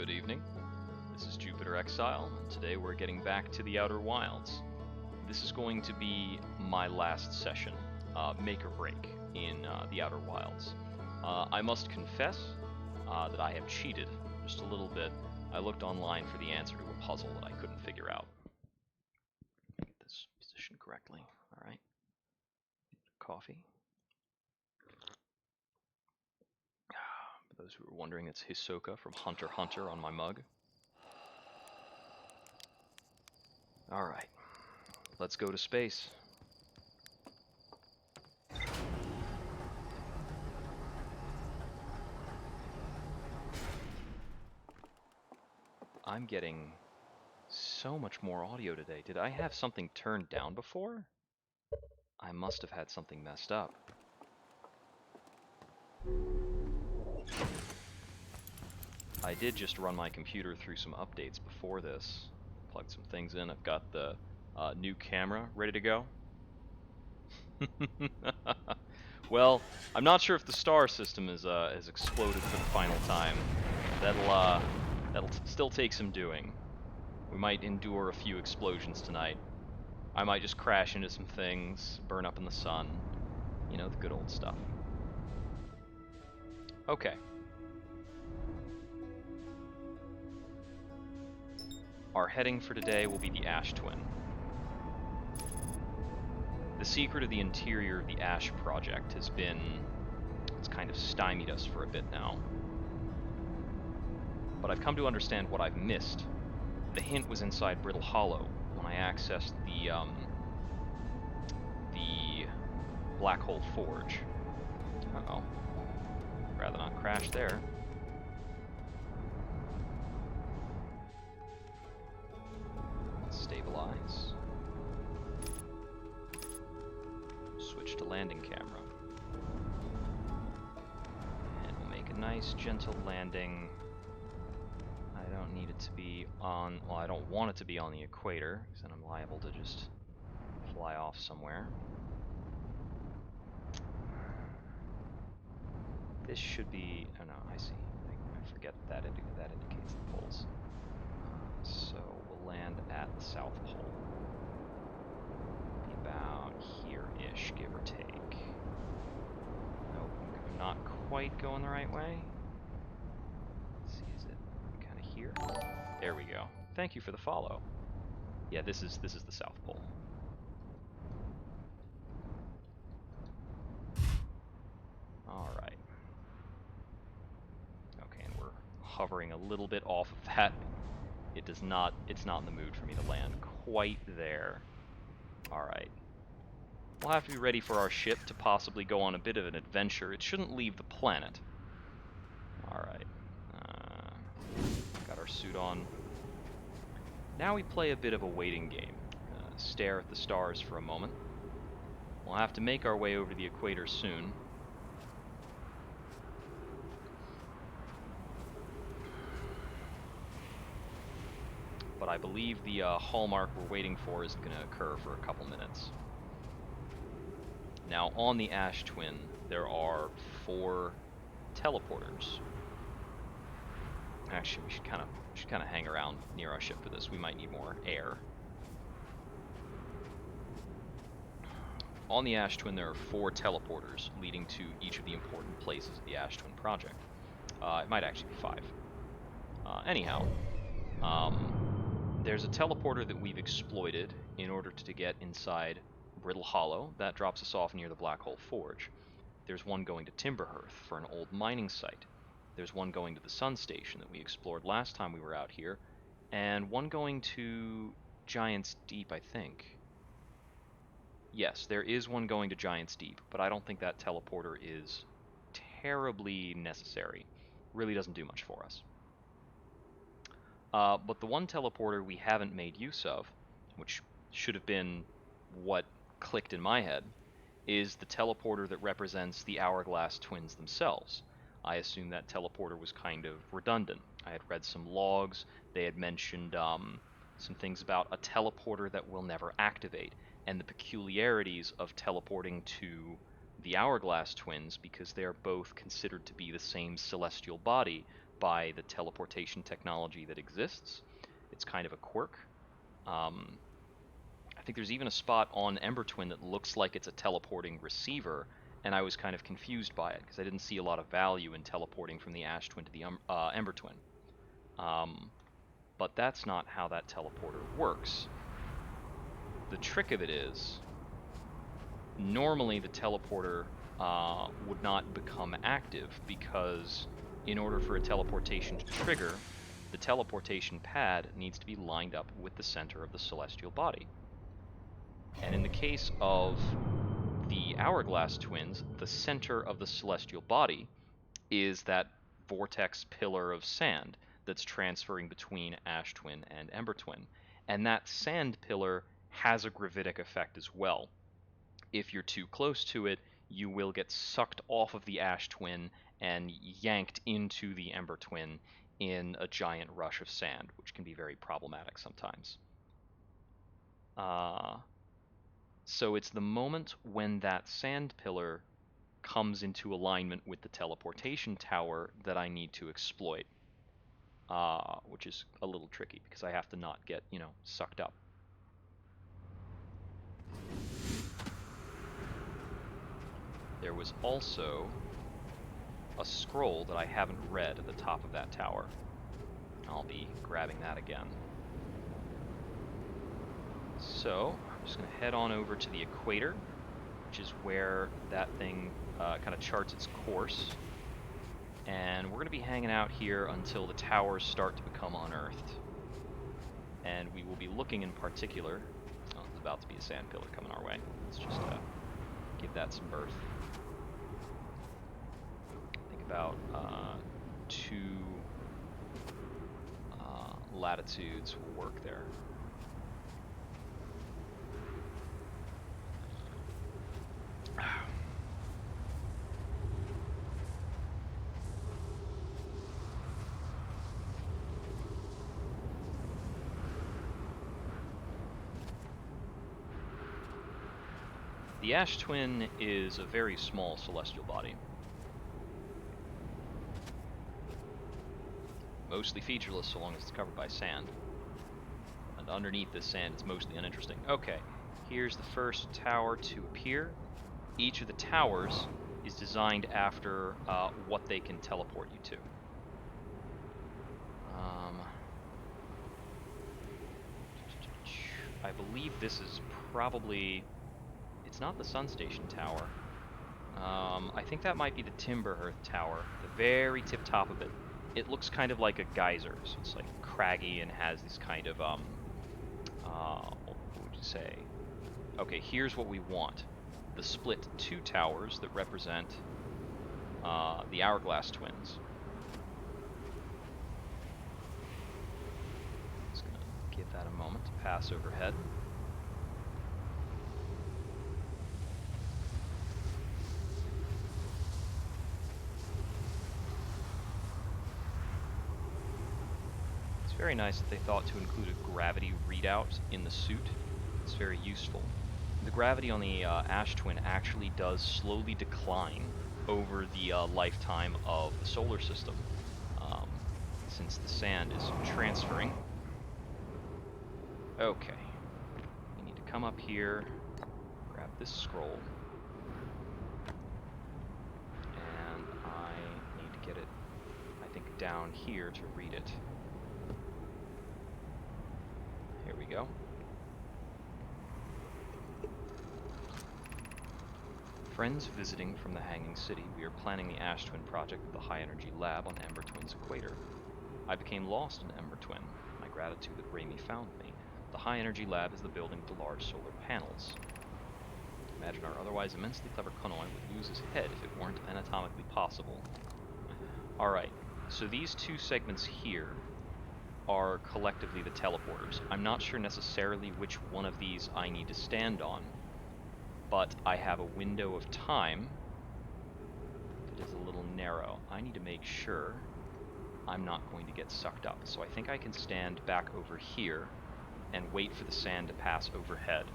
Good evening. This is JupiterExile, and today we're getting back to the Outer Wilds. This is going to be my last session, make or break, in the Outer Wilds. I must confess that I have cheated just a little bit. I looked online for the answer to a puzzle that I couldn't figure out. Get this positioned correctly. Alright. Coffee. For those who are wondering, it's Hisoka from Hunter x Hunter on my mug. Alright, let's go to space. I'm getting so much more audio today. Did I have something turned down before? I must have had something messed up. I did just run my computer through some updates before this. Plugged some things in. I've got the new camera ready to go. Well, I'm not sure if the star system has exploded for the final time. That'll still take some doing. We might endure a few explosions tonight. I might just crash into some things, burn up in the sun. You know, the good old stuff. Okay. Our heading for today will be the Ash Twin. The secret of the interior of the Ash project has been... it's kind of stymied us for a bit now. But I've come to understand what I've missed. The hint was inside Brittle Hollow when I accessed the Black Hole Forge. Uh-oh. Rather not crash there. Stabilize. Switch to landing camera. And we'll make a nice, gentle landing. I don't need it to be on... well, I don't want it to be on the equator, because then I'm liable to just fly off somewhere. This should be... oh no, I see. I forget that indicates the poles. So we'll land at the South Pole. Be about here-ish, give or take. Nope, I'm not quite going the right way. Let's see, is it kind of here? There we go. Thank you for the follow. Yeah, this is the South Pole. Alright. Okay, and we're hovering a little bit off of that. It's not in the mood for me to land quite there. Alright. We'll have to be ready for our ship to possibly go on a bit of an adventure. It shouldn't leave the planet. Alright. Got our suit on. Now we play a bit of a waiting game. Stare at the stars for a moment. We'll have to make our way over the equator soon. But I believe the hallmark we're waiting for is going to occur for a couple minutes. Now, on the Ash Twin, there are 4 teleporters. Actually, we should kind of hang around near our ship for this. We might need more air. On the Ash Twin, there are 4 teleporters leading to each of the important places of the Ash Twin project. It might actually be 5. Anyhow, there's a teleporter that we've exploited in order to get inside Brittle Hollow. That drops us off near the Black Hole Forge. There's one going to Timberhearth for an old mining site. There's one going to the Sun Station that we explored last time we were out here. And one going to Giant's Deep, I think. Yes, there is one going to Giant's Deep, but I don't think that teleporter is terribly necessary. Really doesn't do much for us. But the one teleporter we haven't made use of, which should have been what clicked in my head, is the teleporter that represents the Hourglass Twins themselves. I assume that teleporter was kind of redundant. I had read some logs. They had mentioned some things about a teleporter that will never activate, and the peculiarities of teleporting to the Hourglass Twins, because they're both considered to be the same celestial body, by the teleportation technology that exists. It's kind of a quirk. I think there's even a spot on Ember Twin that looks like it's a teleporting receiver, and I was kind of confused by it because I didn't see a lot of value in teleporting from the Ash Twin to the Ember Twin. But that's not how that teleporter works. The trick of it is, normally the teleporter would not become active because in order for a teleportation to trigger, the teleportation pad needs to be lined up with the center of the celestial body. And in the case of the Hourglass Twins, the center of the celestial body is that vortex pillar of sand that's transferring between Ash Twin and Ember Twin. And that sand pillar has a gravitic effect as well. If you're too close to it, you will get sucked off of the Ash Twin and yanked into the Ember Twin in a giant rush of sand, which can be very problematic sometimes. So it's the moment when that sand pillar comes into alignment with the teleportation tower that I need to exploit, which is a little tricky because I have to not get, sucked up. There was also a scroll that I haven't read at the top of that tower. I'll be grabbing that again. So, I'm just going to head on over to the equator, which is where that thing kind of charts its course. And we're going to be hanging out here until the towers start to become unearthed. And we will be looking in particular... Oh, there's about to be a sand pillar coming our way. Let's just give that some birth. I think about 2 latitudes will work there. The Ash Twin is a very small celestial body. Mostly featureless so long as it's covered by sand. And underneath this sand it's mostly uninteresting. Okay, here's the first tower to appear. Each of the towers is designed after what they can teleport you to. I believe this is probably... It's not the Sun Station Tower. I think that might be the Timberhearth Tower, the very tip top of it. It looks kind of like a geyser, so it's like craggy and has this kind of, what would you say? Okay, here's what we want. The split 2 towers that represent the Hourglass Twins. Just gonna give that a moment to pass overhead. Very nice that they thought to include a gravity readout in the suit. It's very useful. The gravity on the Ash Twin actually does slowly decline over the lifetime of the solar system, since the sand is transferring. Okay, we need to come up here, grab this scroll, and I need to get it, I think, down here to read it. Here we go. Friends visiting from the Hanging City, we are planning the Ash Twin project with the High Energy Lab on Ember Twin's equator. I became lost in Ember Twin. My gratitude that Raimi found me. The High Energy Lab is the building with the large solar panels. Imagine our otherwise immensely clever Konoe would lose his head if it weren't anatomically possible. Alright, so these 2 segments here are collectively the teleporters. I'm not sure necessarily which one of these I need to stand on, but I have a window of time that is a little narrow. I need to make sure I'm not going to get sucked up. So I think I can stand back over here and wait for the sand to pass overhead.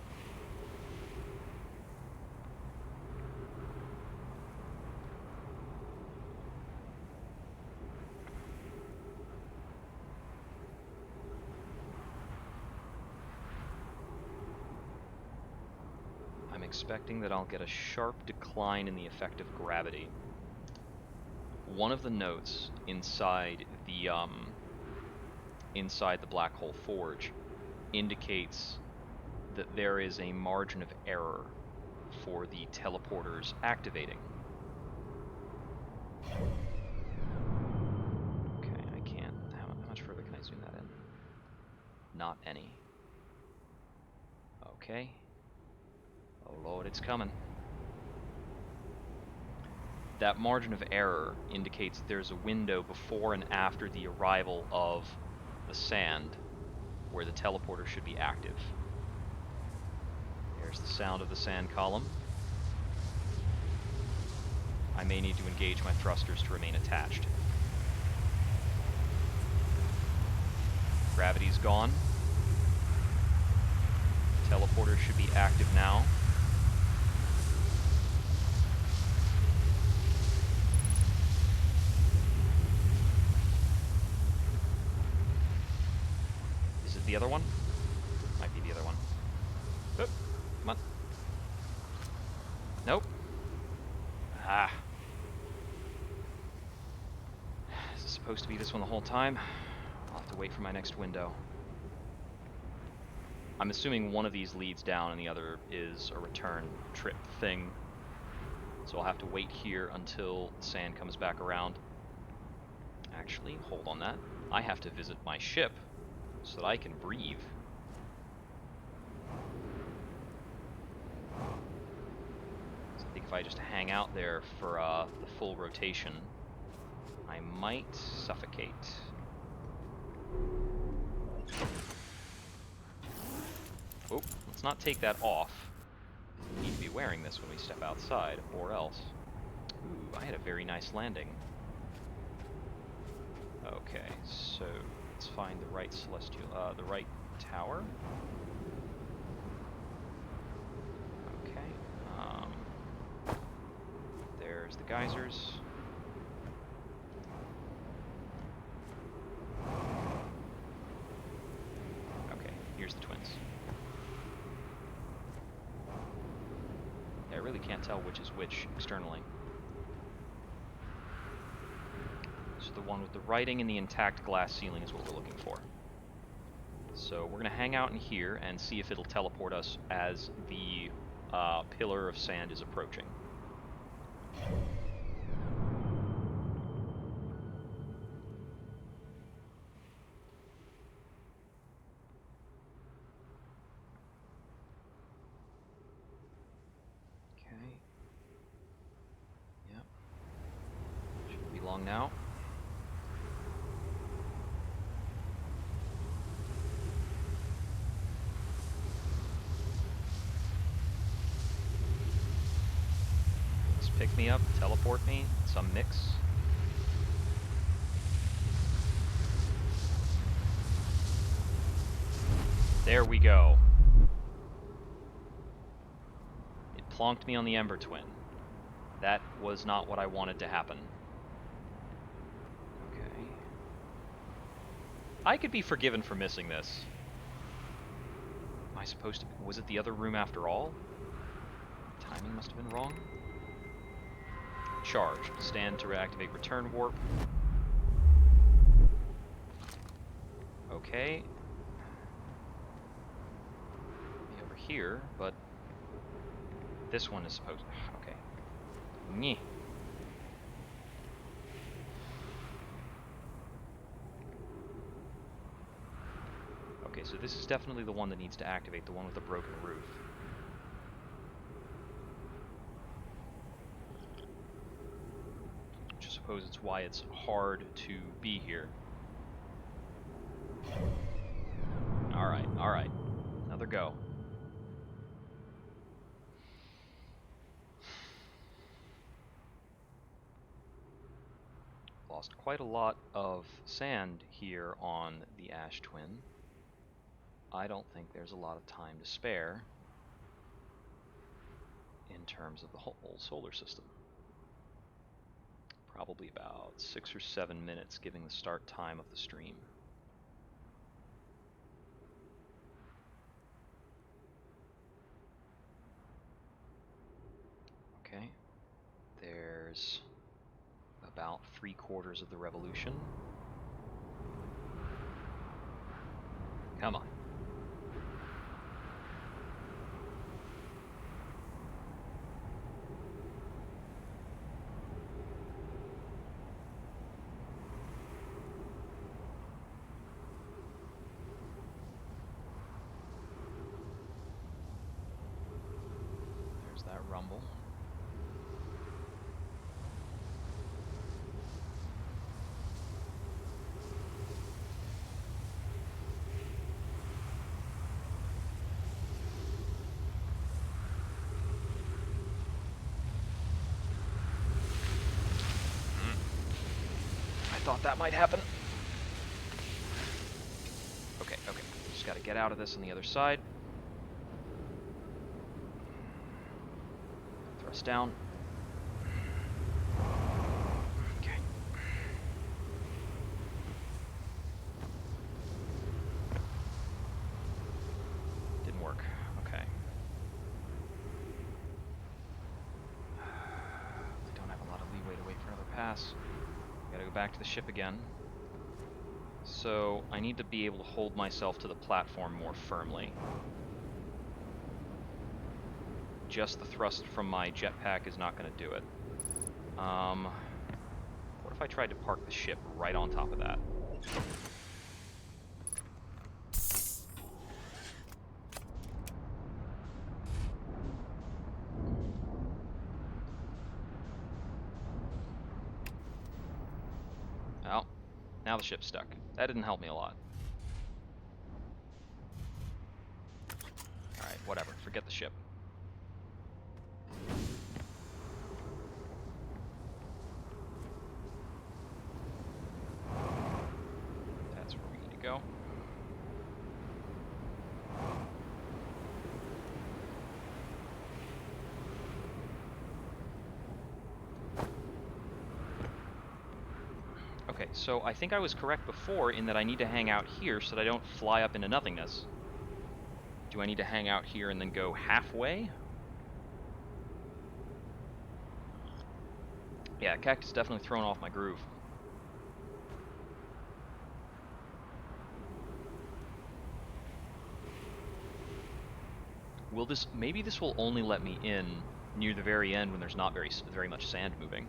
expecting that I'll get a sharp decline in the effective gravity. One of the notes inside the black hole forge indicates that there is a margin of error for the teleporters activating. Okay, I can't. How much further can I zoom that in? Not any. Okay. Oh lord, it's coming. That margin of error indicates there's a window before and after the arrival of the sand where the teleporter should be active. There's the sound of the sand column. I may need to engage my thrusters to remain attached. Gravity's gone. Teleporter should be active now. Is it the other one? Might be the other one. Oh, come on. Nope. Ah. Is it supposed to be this one the whole time? I'll have to wait for my next window. I'm assuming one of these leads down and the other is a return trip thing. So I'll have to wait here until the sand comes back around. Actually, hold on that. I have to visit my ship so that I can breathe. So I think if I just hang out there for the full rotation, I might suffocate. Oh, let's not take that off. We need to be wearing this when we step outside, or else. Ooh, I had a very nice landing. Okay, so let's find the right celestial, the right tower. Okay. There's the geysers. Okay, here's the twins. I really can't tell which is which externally. So the one with the writing and the intact glass ceiling is what we're looking for. So we're going to hang out in here and see if it'll teleport us as the pillar of sand is approaching. Okay. Yep. Shouldn't be long now. Pick me up, teleport me, some mix. There we go. It plonked me on the Ember Twin. That was not what I wanted to happen. Okay. I could be forgiven for missing this. Am I supposed to... Was it the other room after all? Timing must have been wrong. Charged. Stand to reactivate return warp. Okay. Be over here, but this one is supposed... Okay. Nyeh. Okay, so this is definitely the one that needs to activate, the one with the broken roof. I suppose it's why it's hard to be here. Alright, alright. Another go. Lost quite a lot of sand here on the Ash Twin. I don't think there's a lot of time to spare in terms of the whole solar system. Probably about 6 or 7 minutes, given the start time of the stream. requires about 3/4 of the revolution. Come on. There's that rumble. Thought that might happen. Okay, just gotta get out of this on the other side. Thrust down. Okay. Didn't work. Okay. I don't have a lot of leeway to wait for another pass. Gotta go back to the ship again. So I need to be able to hold myself to the platform more firmly. Just the thrust from my jetpack is not going to do it. What if I tried to park the ship right on top of that? Well, now the ship's stuck. That didn't help me a lot. Alright, whatever. Forget the ship. That's where we need to go. Okay, so I think I was correct before in that I need to hang out here so that I don't fly up into nothingness. Do I need to hang out here and then go halfway? Yeah, Cactus definitely thrown off my groove. Will this... maybe this will only let me in near the very end when there's not very much sand moving.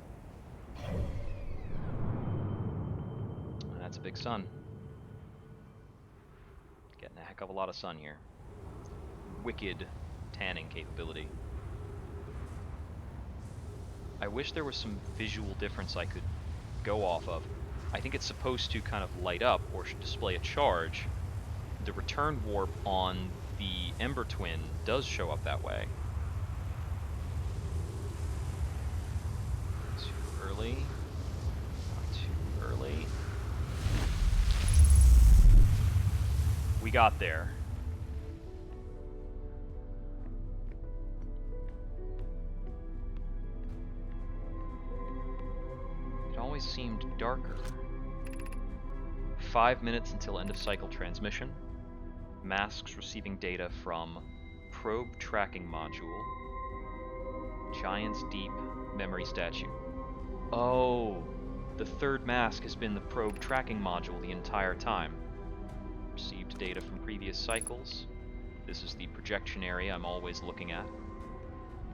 That's a big sun. Getting a heck of a lot of sun here. Wicked tanning capability. I wish there was some visual difference I could go off of. I think it's supposed to kind of light up or should display a charge. The return warp on the Ember Twin does show up that way. Too early. Not too early. We got there. It always seemed darker. 5 minutes until end of cycle transmission. Masks receiving data from probe tracking module. Giant's Deep memory statue. Oh, the third mask has been the probe tracking module the entire time. Received data from previous cycles. This is the projection area I'm always looking at.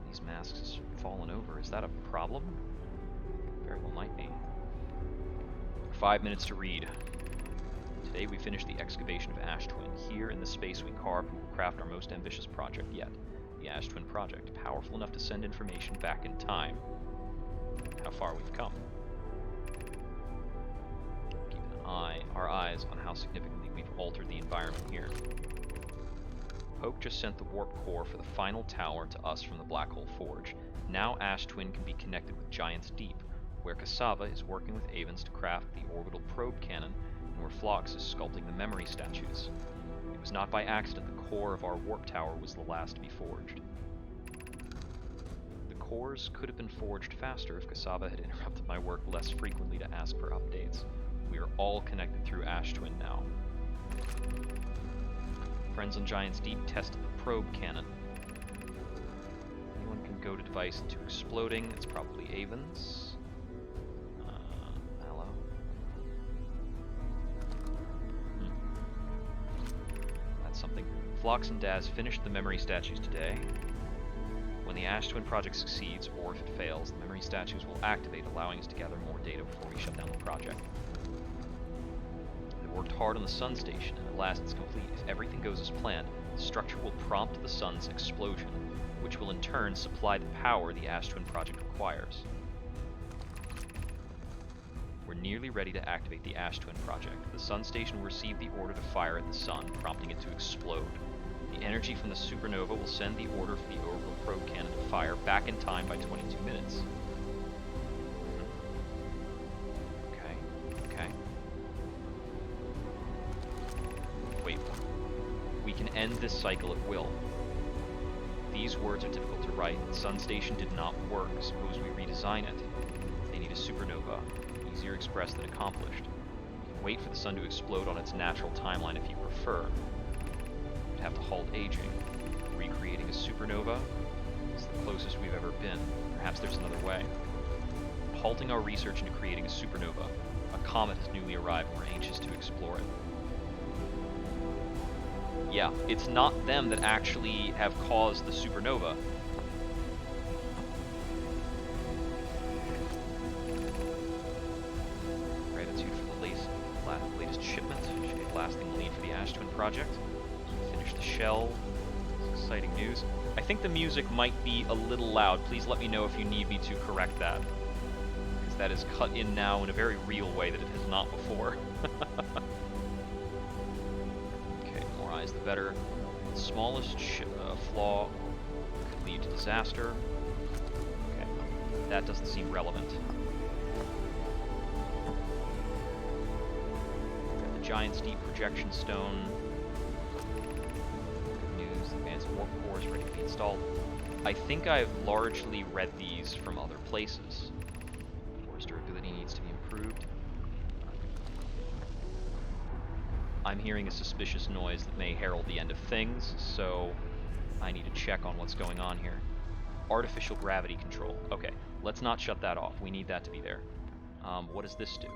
These masks have fallen over. Is that a problem? Very well might be. 5 minutes to read. Today we finish the excavation of Ash Twin. Here in the space we carved, we will craft our most ambitious project yet. The Ash Twin project, powerful enough to send information back in time. How far we've come. Keep our eyes on how significantly we've altered the environment here. Poke just sent the warp core for the final tower to us from the Black Hole Forge. Now Ash Twin can be connected with Giant's Deep, where Cassava is working with Avens to craft the orbital probe cannon, and where Phlox is sculpting the memory statues. It was not by accident the core of our warp tower was the last to be forged. The cores could have been forged faster if Cassava had interrupted my work less frequently to ask for updates. We are all connected through Ash Twin now. Friends on Giant's Deep tested the probe cannon. Anyone can go-to device into exploding. It's probably Avon's. Hello. That's something. Phlox and Daz finished the memory statues today. When the Ash Twin project succeeds, or if it fails, the memory statues will activate, allowing us to gather more data before we shut down the project. They worked hard on the Sun Station, and at last it's complete. If everything goes as planned, the structure will prompt the Sun's explosion, which will in turn supply the power the Ash Twin project requires. We're nearly ready to activate the Ash Twin project. The Sun Station will receive the order to fire at the Sun, prompting it to explode. The energy from the supernova will send the order for the orbital probe cannon to fire back in time by 22 minutes. Okay. Wait. We can end this cycle at will. These words are difficult to write. The Sun Station did not work. Suppose we redesign it. They need a supernova. Easier expressed than accomplished. You can wait for the Sun to explode on its natural timeline if you prefer. You'd have to halt aging. Recreating a supernova is the closest we've ever been. Perhaps there's another way. Halting our research into creating a supernova. A comet has newly arrived and we're anxious to explore it. Yeah, it's not them that actually have caused the supernova. Gratitude for the latest shipment. Should be a lasting lead for the Ash Twin project. Finish the shell. It's exciting news. I think the music might be a little loud. Please let me know if you need me to correct that. Because that is cut in now in a very real way that it has not before. The better. The smallest flaw could lead to disaster. Okay, that doesn't seem relevant. The giant steep projection stone. Good news, advanced warp core is ready to be installed. I think I've largely read these from other places. Core's durability needs to be improved. I'm hearing a suspicious noise that may herald the end of things, so I need to check on what's going on here. Artificial gravity control. Okay, let's not shut that off. We need that to be there. What does this do?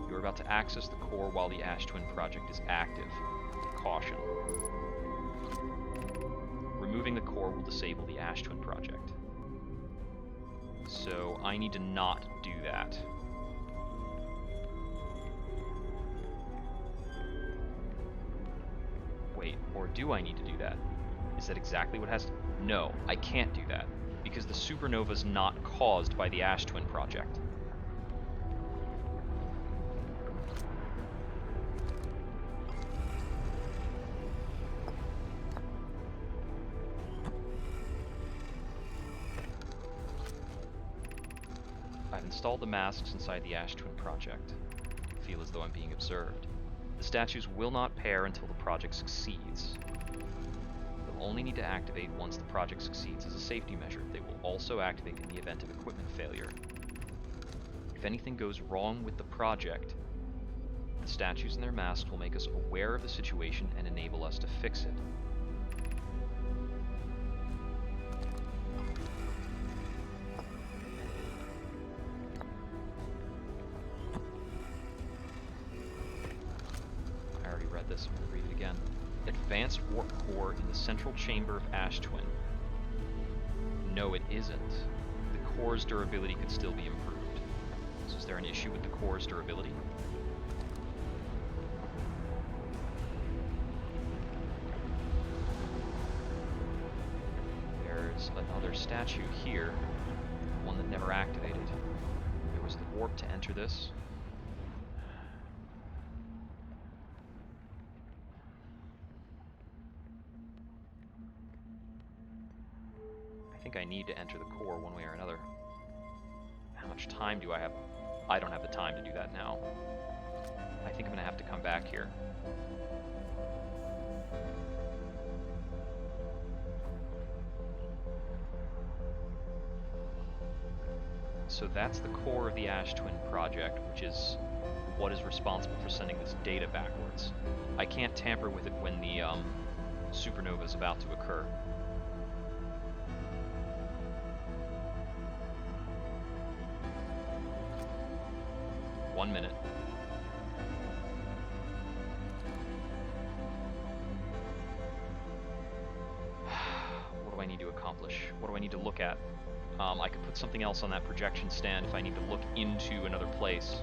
You're about to access the core while the Ash Twin project is active. Caution. Removing the core will disable the Ash Twin project. So I need to not do that. Wait, or do I need to do that? Is that exactly what has to... No, I can't do that, because the supernova's not caused by the Ash Twin project. I've installed the masks inside the Ash Twin project. I feel as though I'm being observed. The statues will not pair until the project succeeds. They'll only need to activate once the project succeeds as a safety measure. They will also activate in the event of equipment failure. If anything goes wrong with the project, the statues and their masks will make us aware of the situation and enable us to fix it. This, I'm going to read it again. Advanced warp core in the central chamber of Ash Twin. No, it isn't. The core's durability could still be improved. So is there an issue with the core's durability? There's another statue here, one that never activated. There was the warp to enter this. I need to enter the core one way or another. How much time do I have? I don't have the time to do that now. I think I'm going to have to come back here. So that's the core of the Ash Twin project, which is what is responsible for sending this data backwards. I can't tamper with it when the supernova is about to occur. One minute. What do I need to accomplish? What do I need to look at? I could put something else on that projection stand if I need to look into another place.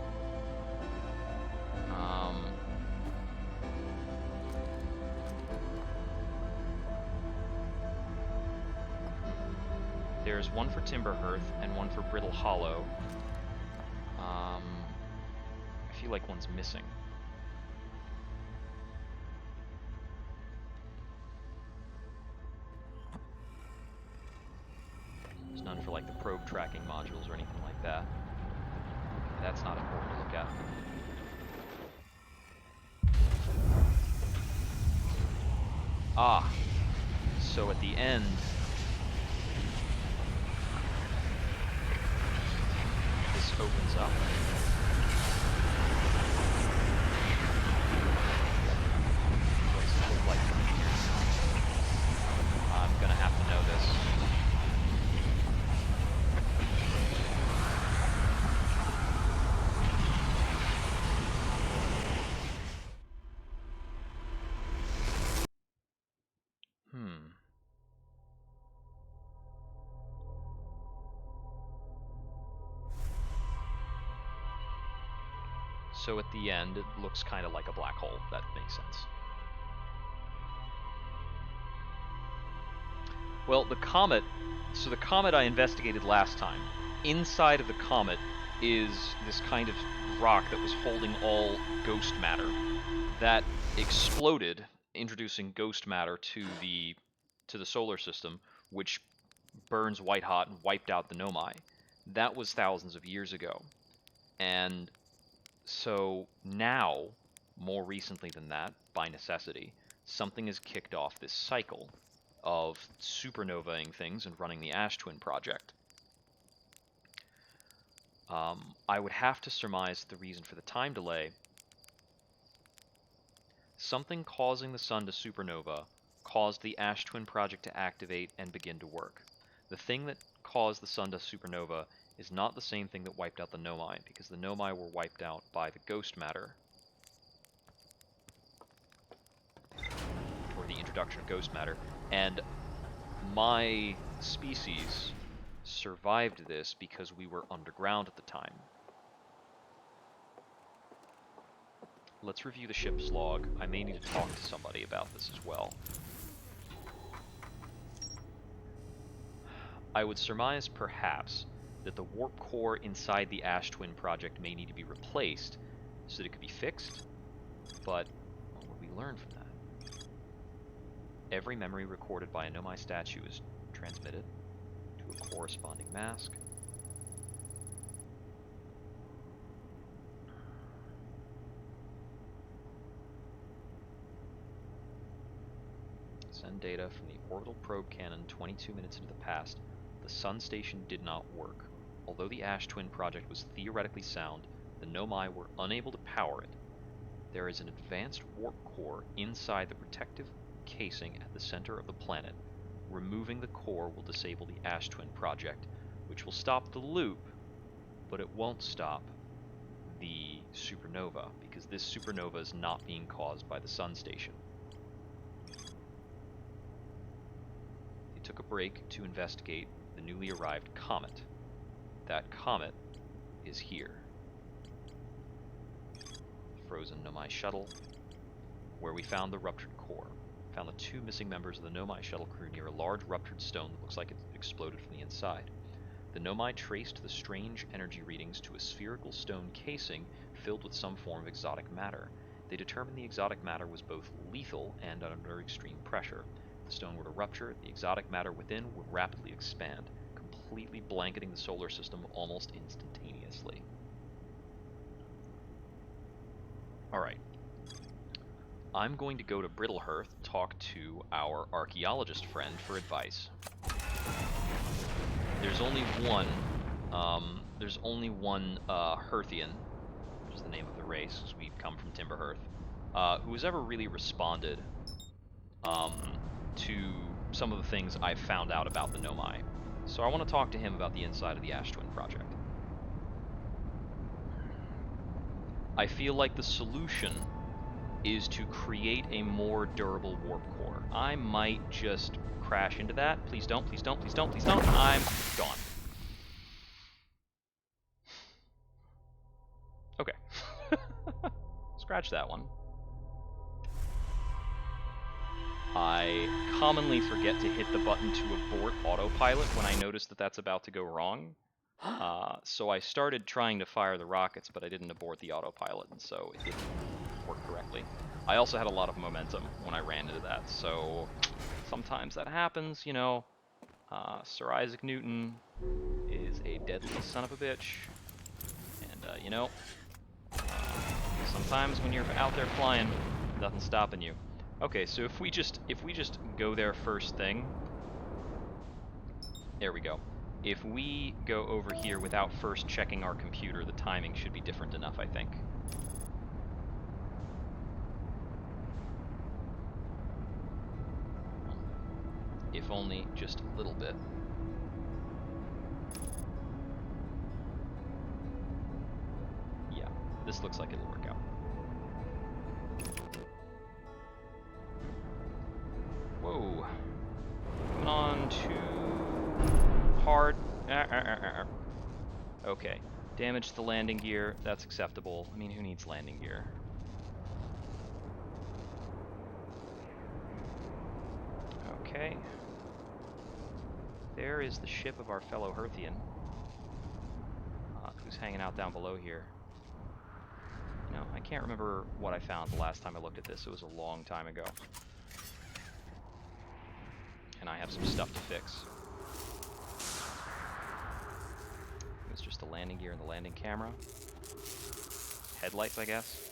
There's one for Timberhearth and one for Brittle Hollow. I feel like one's missing. There's none for like the probe tracking modules or anything like that. That's not important to look at. Ah, so at the end, this opens up. What's it look like from here? I'm gonna have to know this. So at the end, it looks kind of like a black hole. That makes sense. Well, the comet... So the comet I investigated last time. Inside of the comet is this kind of rock that was holding all ghost matter. That exploded, introducing ghost matter to the solar system, which burns white hot and wiped out the Nomai. That was thousands of years ago. And so now, more recently than that, by necessity, something has kicked off this cycle of supernovaing things and running the Ash Twin project. I would have to surmise the reason for the time delay. Something causing the sun to supernova caused the Ash Twin project to activate and begin to work. The thing that caused the sun to supernova is not the same thing that wiped out the Nomai, because the Nomai were wiped out by the ghost matter, or the introduction of ghost matter, and my species survived this because we were underground at the time. Let's review the ship's log. I may need to talk to somebody about this as well. I would surmise, perhaps, that the warp core inside the Ash Twin project may need to be replaced so that it could be fixed, but what would we learn from that? Every memory recorded by a Nomai statue is transmitted to a corresponding mask. Send data from the orbital probe cannon 22 minutes into the past. The Sun Station did not work. Although the Ash Twin project was theoretically sound, the Nomai were unable to power it. There is an advanced warp core inside the protective casing at the center of the planet. Removing the core will disable the Ash Twin project, which will stop the loop, but it won't stop the supernova, because this supernova is not being caused by the Sun Station. They took a break to investigate the newly arrived comet. That comet is here. Frozen Nomai shuttle, where we found the ruptured core. Found the two missing members of the Nomai shuttle crew near a large ruptured stone that looks like it exploded from the inside. The Nomai traced the strange energy readings to a spherical stone casing filled with some form of exotic matter. They determined the exotic matter was both lethal and under extreme pressure. If the stone were to rupture, the exotic matter within would rapidly expand, completely blanketing the solar system almost instantaneously. Alright. I'm going to go to Brittlehearth, talk to our archaeologist friend for advice. There's only one Hearthian, which is the name of the race, because we come from Timberhearth, who has ever really responded um, to some of the things I found out about the Nomai. So I want to talk to him about the inside of the Ash Twin project. I feel like the solution is to create a more durable warp core. I might just crash into that. Please don't, please don't, please don't, please don't. I'm gone. Okay. Scratch that one. I commonly forget to hit the button to abort autopilot when I notice that that's about to go wrong. So I started trying to fire the rockets, but I didn't abort the autopilot, and so it didn't work correctly. I also had a lot of momentum when I ran into that, so sometimes that happens, you know. Sir Isaac Newton is a deadly son of a bitch, and, you know, sometimes when you're out there flying, nothing's stopping you. Okay, so if we just go there first thing, there we go. If we go over here without first checking our computer, the timing should be different enough, I think. If only just a little bit. Yeah, this looks like it'll work out. Whoa. Coming on too hard. Okay. Damage to the landing gear. That's acceptable. I mean, who needs landing gear? Okay. There is the ship of our fellow Hearthian, who's hanging out down below here. You know, I can't remember what I found the last time I looked at this. It was a long time ago. And I have some stuff to fix. It was just the landing gear and the landing camera. Headlights, I guess.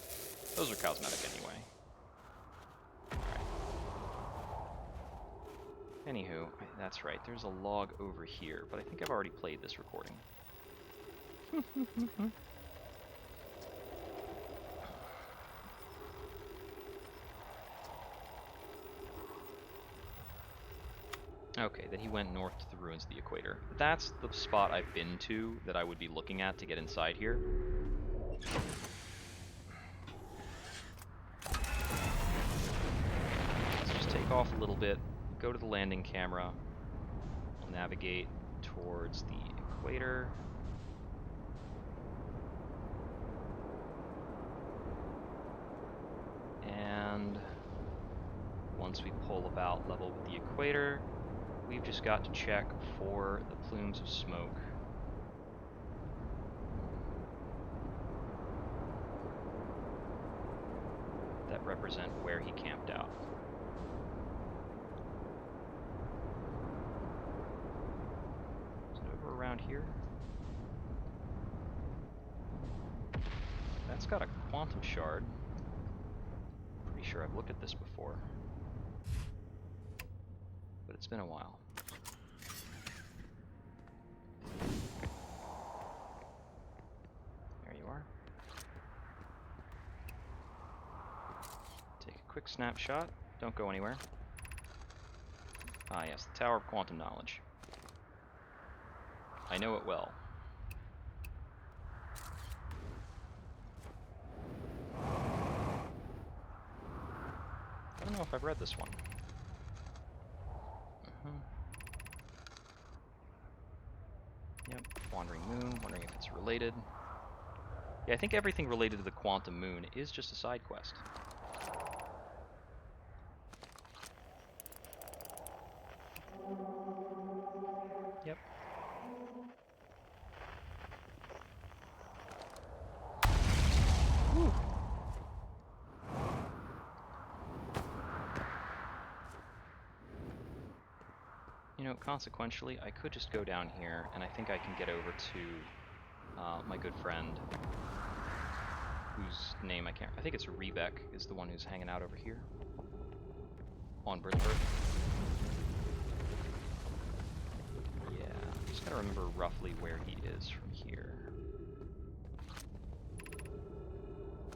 Those are cosmetic anyway. Alright. Anywho, that's right, there's a log over here, but I think I've already played this recording. Okay, then he went north to the ruins of the equator. That's the spot I've been to that I would be looking at to get inside here. Let's just take off a little bit, go to the landing camera, we'll navigate towards the equator. And once we pull about level with the equator, we've just got to check for the plumes of smoke. That represent where he camped out. Is it over around here? That's got a quantum shard. Pretty sure I've looked at this before. But it's been a while. There you are. Take a quick snapshot. Don't go anywhere. Ah yes, the Tower of Quantum Knowledge. I know it well. I don't know if I've read this one. Yep, Wandering Moon, wondering if it's related. Yeah, I think everything related to the Quantum Moon is just a side quest. Yep. Whew. You know, consequentially, I could just go down here, and I think I can get over to my good friend, whose name I can't... I think it's Rebeck, is the one who's hanging out over here. On Brittlebird. Yeah, just gotta remember roughly where he is from here.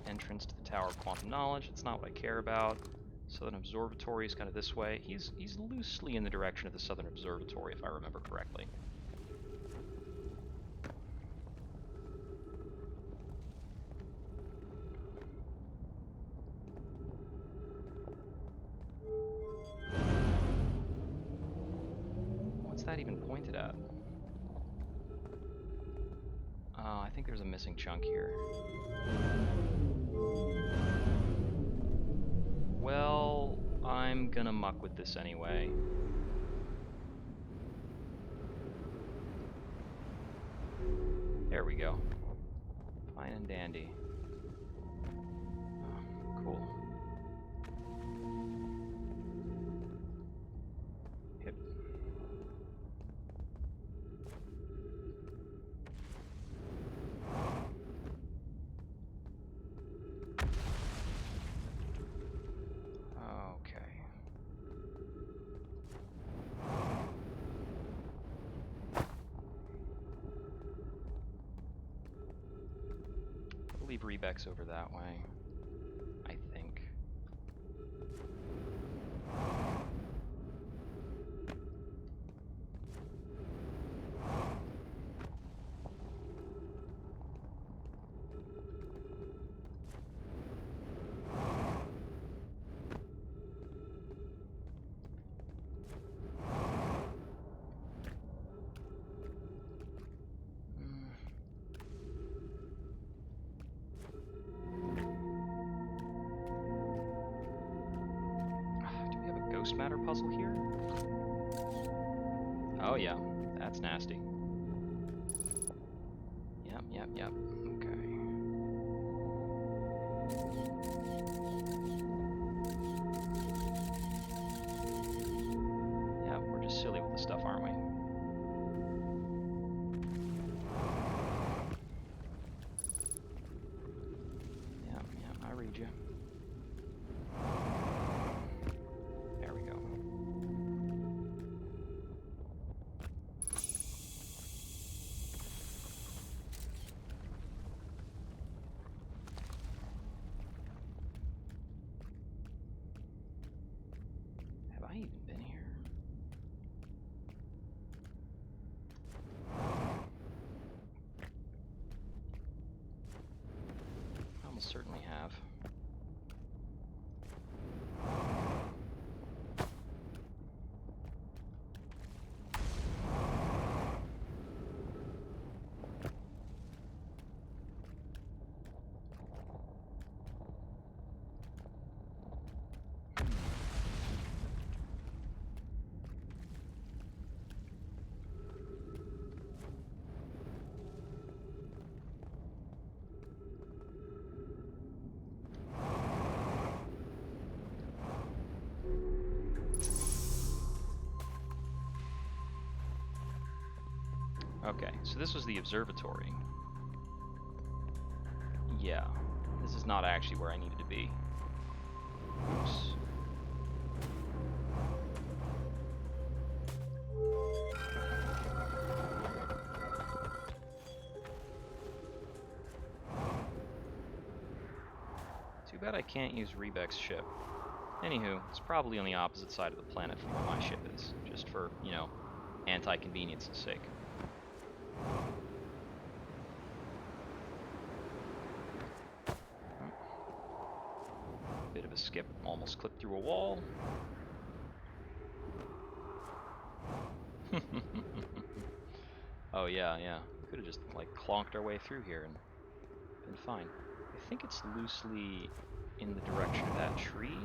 Entrance to the Tower of Quantum Knowledge, it's not what I care about. Southern Observatory is kind of this way. He's loosely in the direction of the Southern Observatory, if I remember correctly. What's that even pointed at? Oh, I think there's a missing chunk here. Well, I'm gonna muck with this anyway. There we go. Fine and dandy. Oh, cool. Hip. Okay. I'll leave Rebex over that way, I think. Ghost matter puzzle here? Oh yeah, that's nasty. Yep. Okay. Yeah, we're just silly with this stuff, aren't we? Yeah, I read you. Have I even been here? I almost certainly have. Okay, so this was the observatory. Yeah, this is not actually where I needed to be. Oops. Too bad I can't use Rebek's ship. Anywho, it's probably on the opposite side of the planet from where my ship is, just for, you know, anti-convenience's sake. Bit of a skip, almost clipped through a wall. Oh yeah. Could have just like clonked our way through here and been fine. I think it's loosely in the direction of that tree.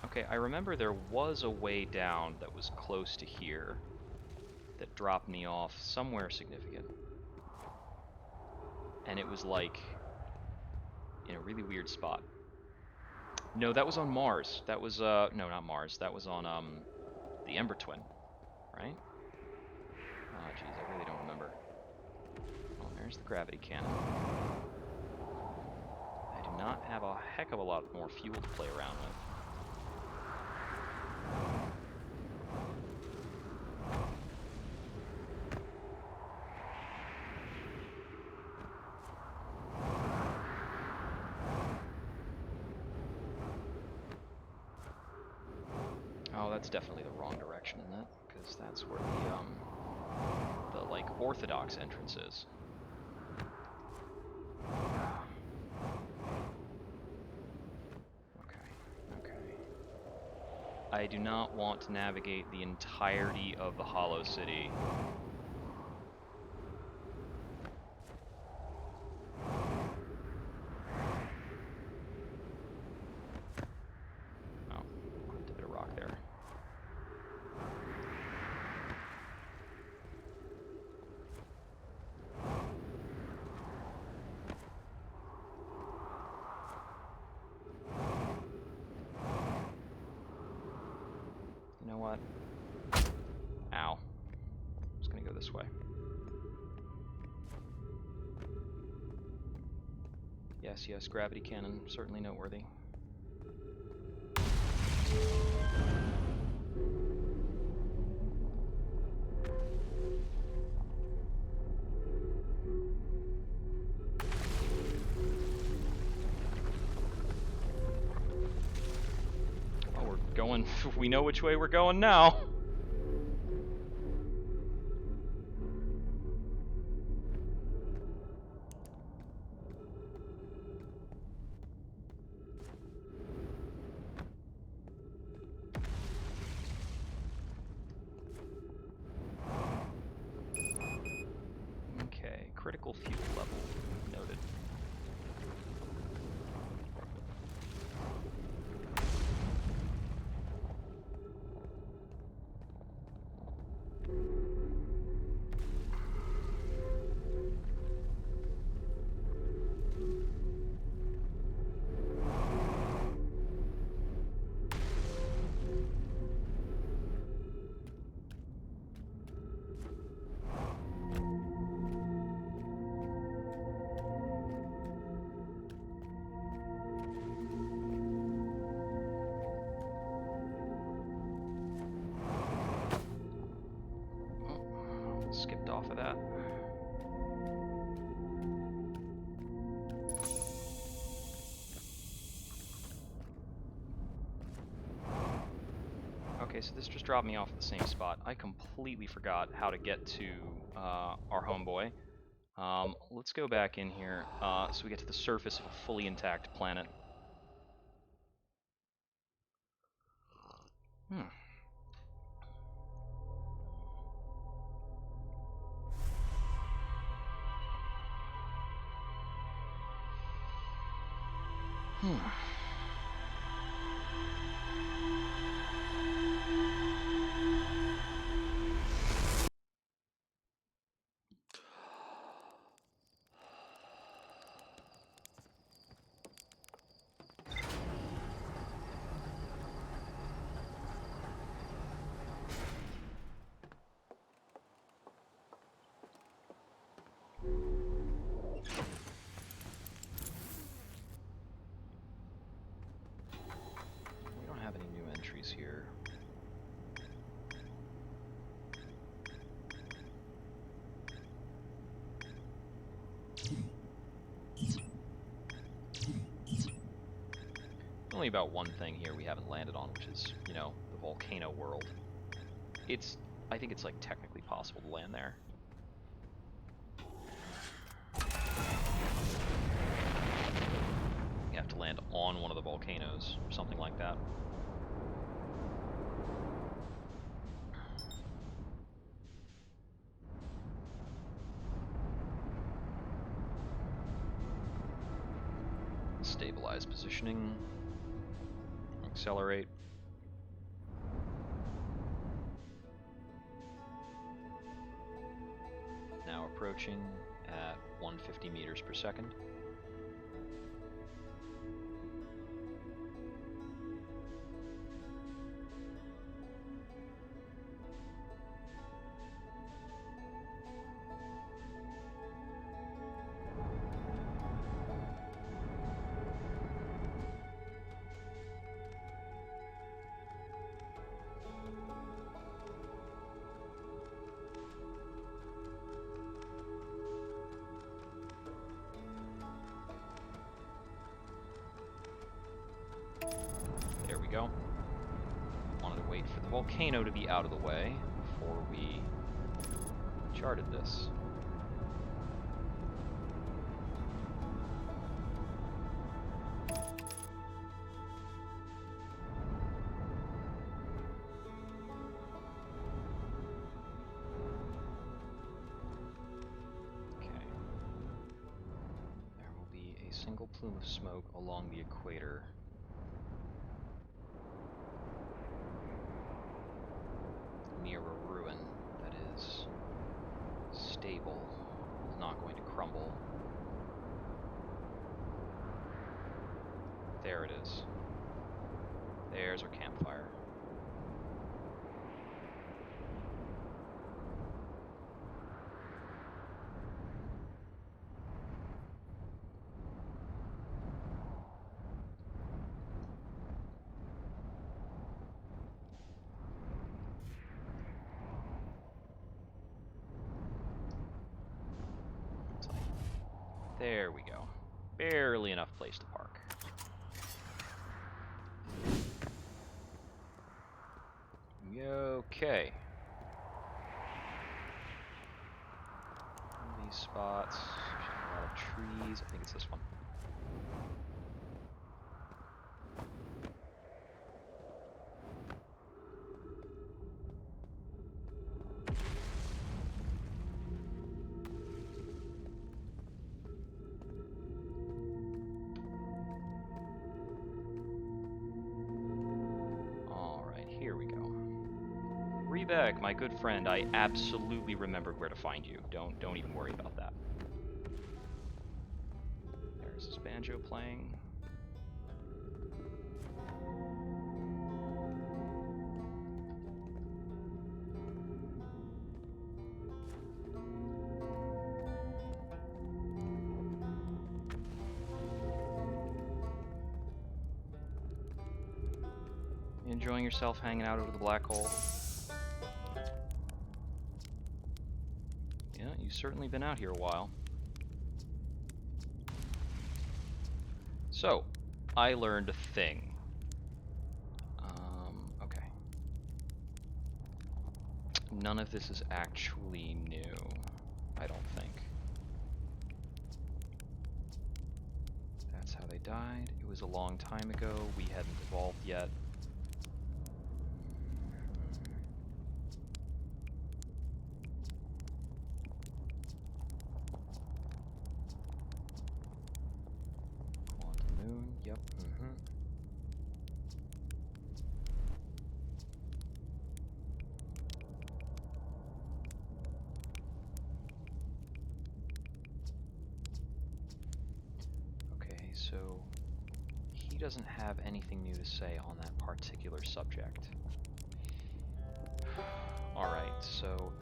Okay, I remember there was a way down that was close to here that dropped me off somewhere significant. And it was like in a really weird spot. No, that was on Mars. That was no, not Mars. That was on the Ember Twin, right? Ah, jeez, I really don't remember. Oh, there's the gravity cannon. I do not have a heck of a lot more fuel to play around with. that's definitely the wrong direction, isn't it? Because that's where the like orthodox entrance is. Okay. I do not want to navigate the entirety of the Hollow City. Oh, clipped a bit of rock there. You know what? Ow. I'm just gonna go this way. Yes, gravity cannon, certainly noteworthy. Oh, we're going, we know which way we're going now. Okay, critical fuel level noted. Skipped off of that. Okay, so this just dropped me off at the same spot. I completely forgot how to get to our homeboy. Let's go back in here so we get to the surface of a fully intact planet. Hmm. We don't have any new entries here. Only about one thing here we haven't landed on, which is, you know, the volcano world. I think it's like technically possible to land there. You have to land on one of the volcanoes, or something like that. Stabilize positioning. Accelerate. Now approaching at 150 meters per second. Go. wanted to wait for the volcano to be out of the way before we charted this. Single plume of smoke along the equator. Near a ruin that is stable, is not going to crumble. There it is. There's our campfire. There we go. Barely enough place to park. Okay. These spots, a lot of trees. I think it's this one. Rebek, my good friend, I absolutely remembered where to find you. Don't even worry about that. There's this banjo playing. You enjoying yourself hanging out over the black hole? Yeah, you've certainly been out here a while. So, I learned a thing. Okay. None of this is actually new, I don't think. That's how they died. It was a long time ago. We hadn't evolved yet. Yep. Okay, so he doesn't have anything new to say on that particular subject. Alright, so...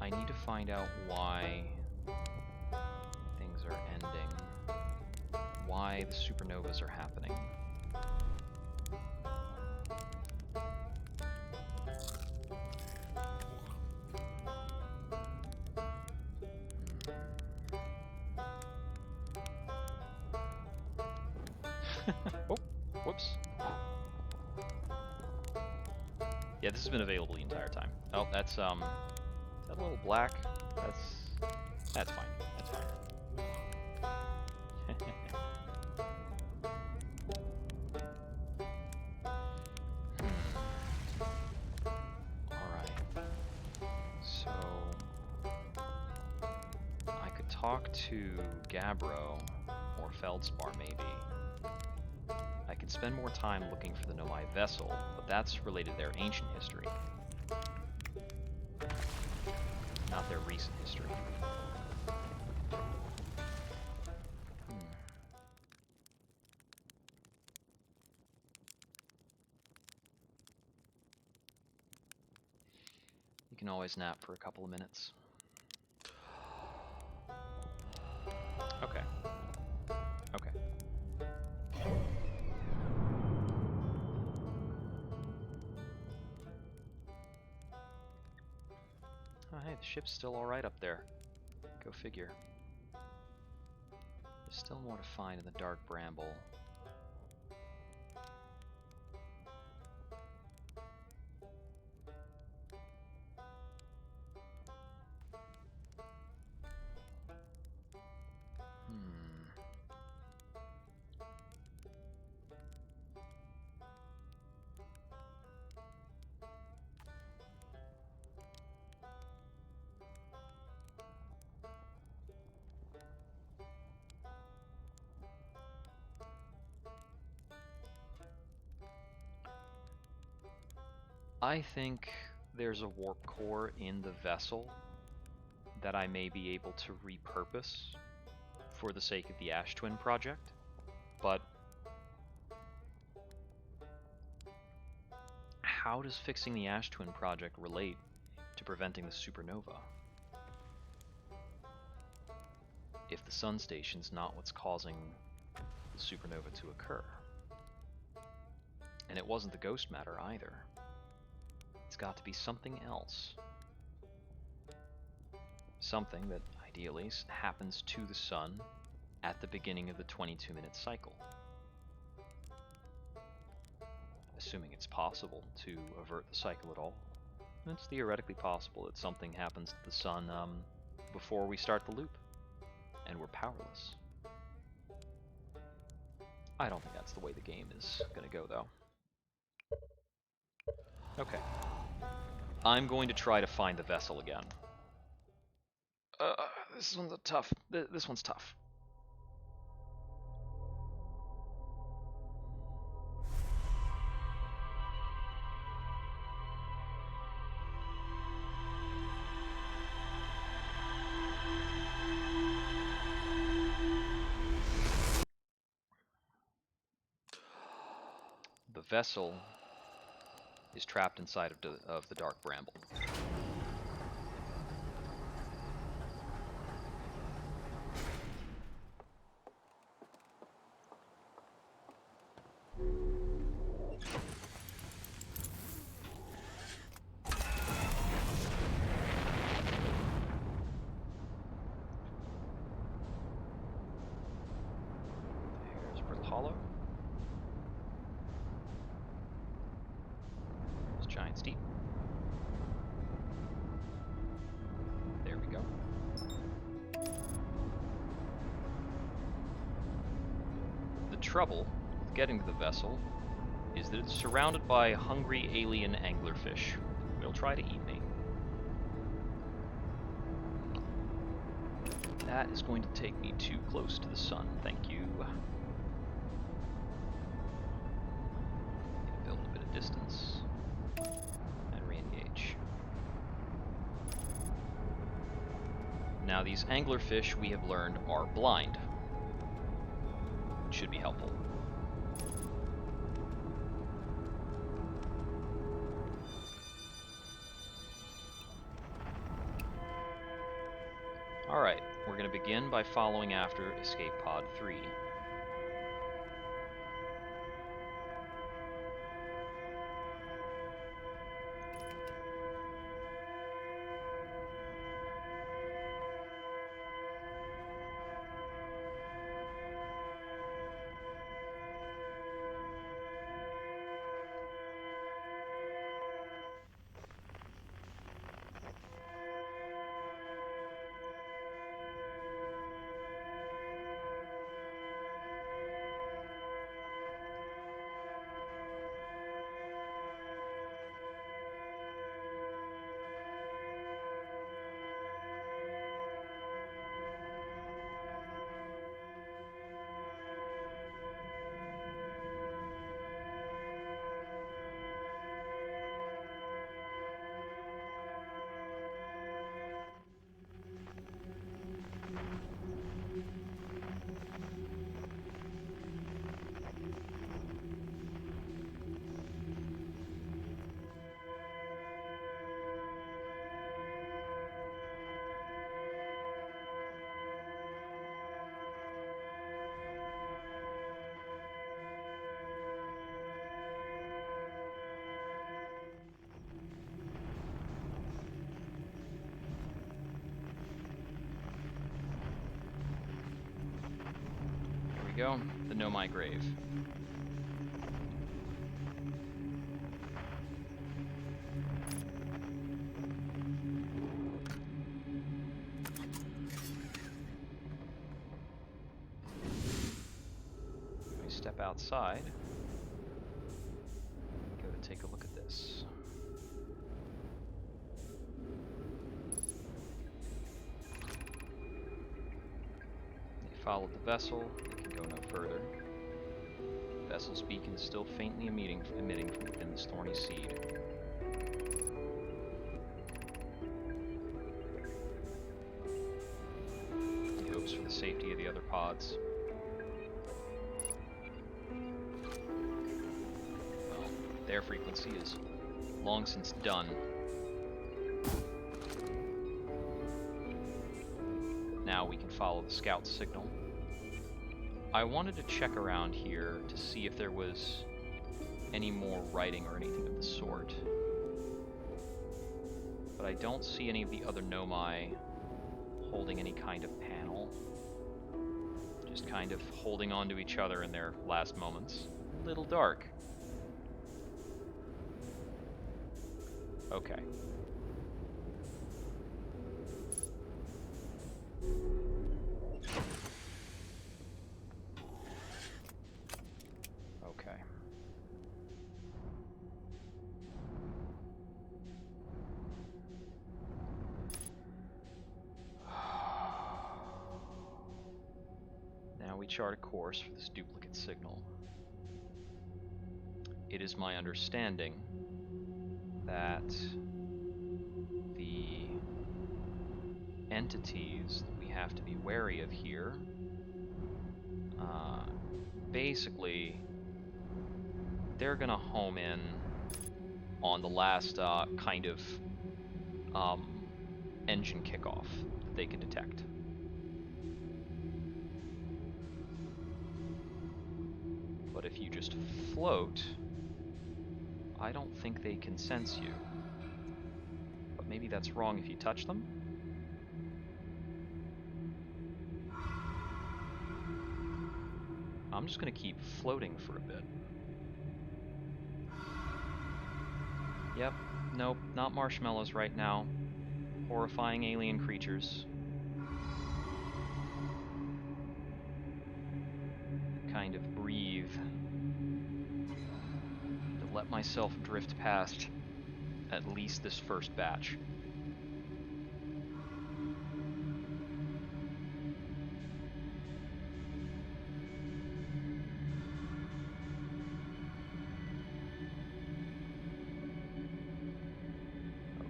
I need to find out why things are ending, why the supernovas are happening. Oh, whoops. Yeah, this has been available the entire time. Oh, that's, is that a little black? That's fine. That's fine. Alright. So... I could talk to Gabbro, or Feldspar, maybe. I could spend more time looking for the Nomai vessel, but that's related to their ancient history. Not their recent history. can always nap for a couple of minutes. Okay. Okay. Oh, hey, the ship's still alright up there. Go figure. There's still more to find in the dark bramble. I think there's a warp core in the vessel that I may be able to repurpose for the sake of the Ash Twin project, but how does fixing the Ash Twin project relate to preventing the supernova? If the sun station's not what's causing the supernova to occur. And it wasn't the ghost matter either. It's got to be something else. Something that, ideally, happens to the sun at the beginning of the 22-minute cycle. Assuming it's possible to avert the cycle at all. It's theoretically possible that something happens to the sun before we start the loop, and we're powerless. I don't think that's the way the game is going to go, though. Okay. I'm going to try to find the vessel again. This one's tough. This one's tough. The vessel is trapped inside of the dark bramble. There's Brittle Hollow. There's Giant Steep. There we go. The trouble with getting to the vessel is that it's surrounded by hungry alien anglerfish. They'll try to eat me. That is going to take me too close to the sun, thank you. Need to build a bit of distance and re-engage. Now these anglerfish, we have learned, are blind. It should be helpful. Alright, we're going to begin by following after Escape Pod 3. go, the Nomai Grave. We step outside. Go to take a look at this. They followed the vessel. They can go no further. The vessel's beacon is still faintly emitting from within this thorny seed. He hopes for the safety of the other pods. Well, their frequency is long since done. Now we can follow the scout signal. I wanted to check around here to see if there was any more writing or anything of the sort. But I don't see any of the other Nomai holding any kind of panel. Just kind of holding on to each other in their last moments. A little dark. Okay. Okay. Now we chart a course for this duplicate signal. It is my understanding that the entities that we have to be wary of here, basically, they're gonna home in on the last kind of engine kickoff that they can detect. But if you just float, I don't think they can sense you. But maybe that's wrong if you touch them? I'm just gonna keep floating for a bit. Yep, nope, not marshmallows right now. Horrifying alien creatures. Kind of breathe. To let myself drift past at least this first batch.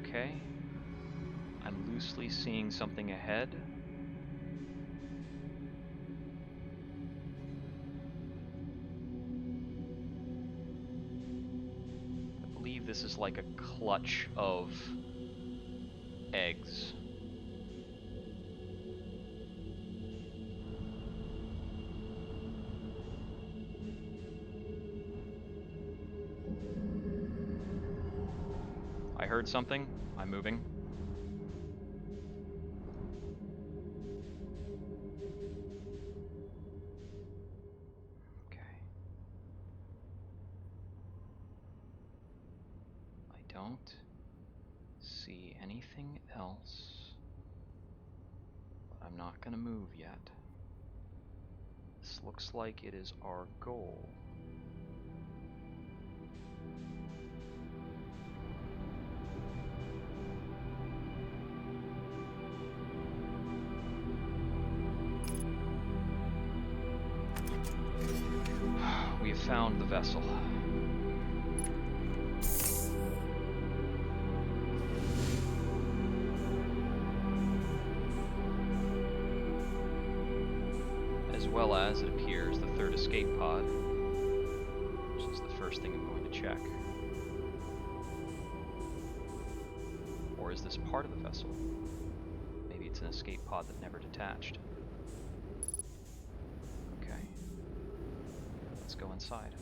Okay. I'm loosely seeing something ahead. I believe this is like a clutch of eggs. I heard something. I'm moving. Okay. I don't see anything else, but I'm not gonna move yet. This looks like it is our goal. We have found the vessel. As well as, it appears, the third escape pod, which is the first thing I'm going to check. Or is this part of the vessel? Maybe it's an escape pod that never detached. Okay. Let's go inside.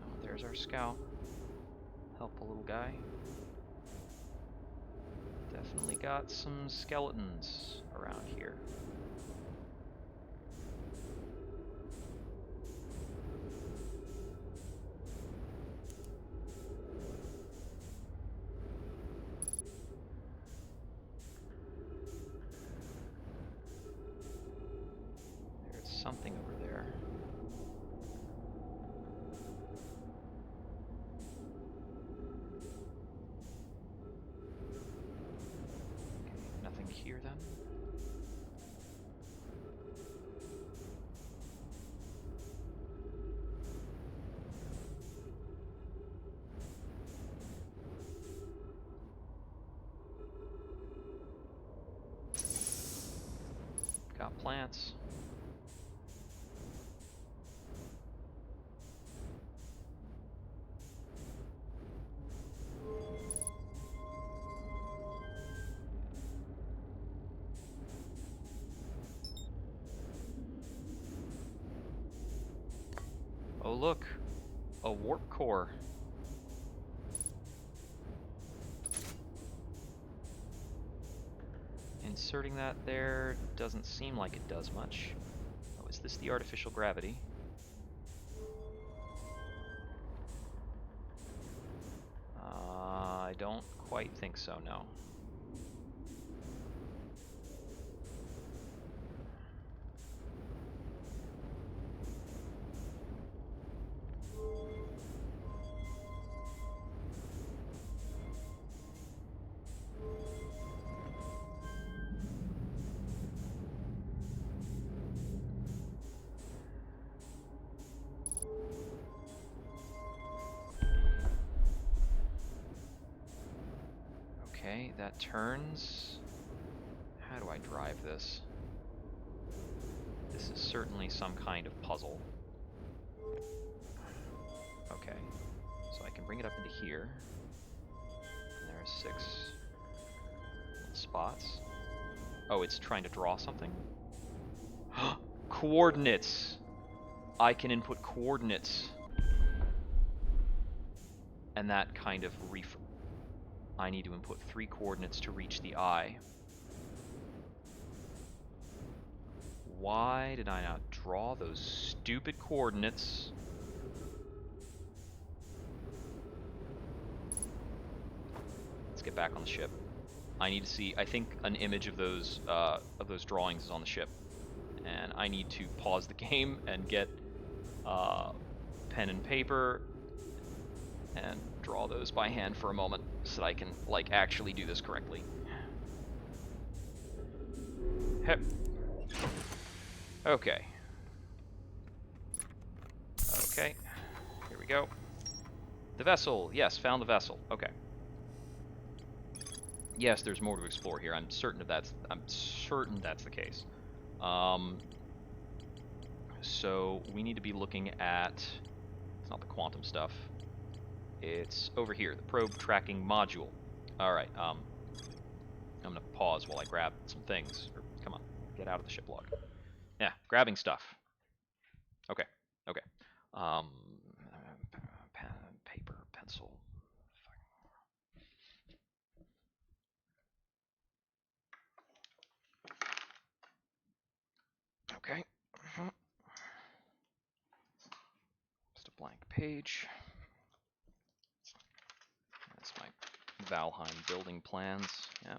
Oh, there's our scout. Help a little guy. Definitely got some skeletons around here. something over there. Okay, nothing here then. Got plants. Oh look, a warp core. Inserting that there doesn't seem like it does much. Oh, is this the artificial gravity? I don't quite think so, no. Okay, that turns. How do I drive this? This is certainly some kind of puzzle. Okay, so I can bring it up into here. And there are 6 spots. Oh, it's trying to draw something? Coordinates! I can input coordinates. And that kind of I need to input 3 coordinates to reach the eye. Why did I not draw those stupid coordinates? Let's get back on the ship. I need to see, I think an image of those drawings is on the ship. And I need to pause the game and get pen and paper and draw those by hand for a moment so that I can, like, actually do this correctly. Hep. Okay. Okay. Here we go. The vessel. Yes, found the vessel. Okay. Yes, there's more to explore here. I'm certain that's the case. So we need to be looking at, it's not the quantum stuff. It's over here, the probe tracking module. All right. I'm gonna pause while I grab some things. Or, come on, get out of the ship log. Yeah, grabbing stuff. Okay. Okay. Pen, paper, pencil. Okay. Just a blank page. That's my Valheim building plans. Yeah,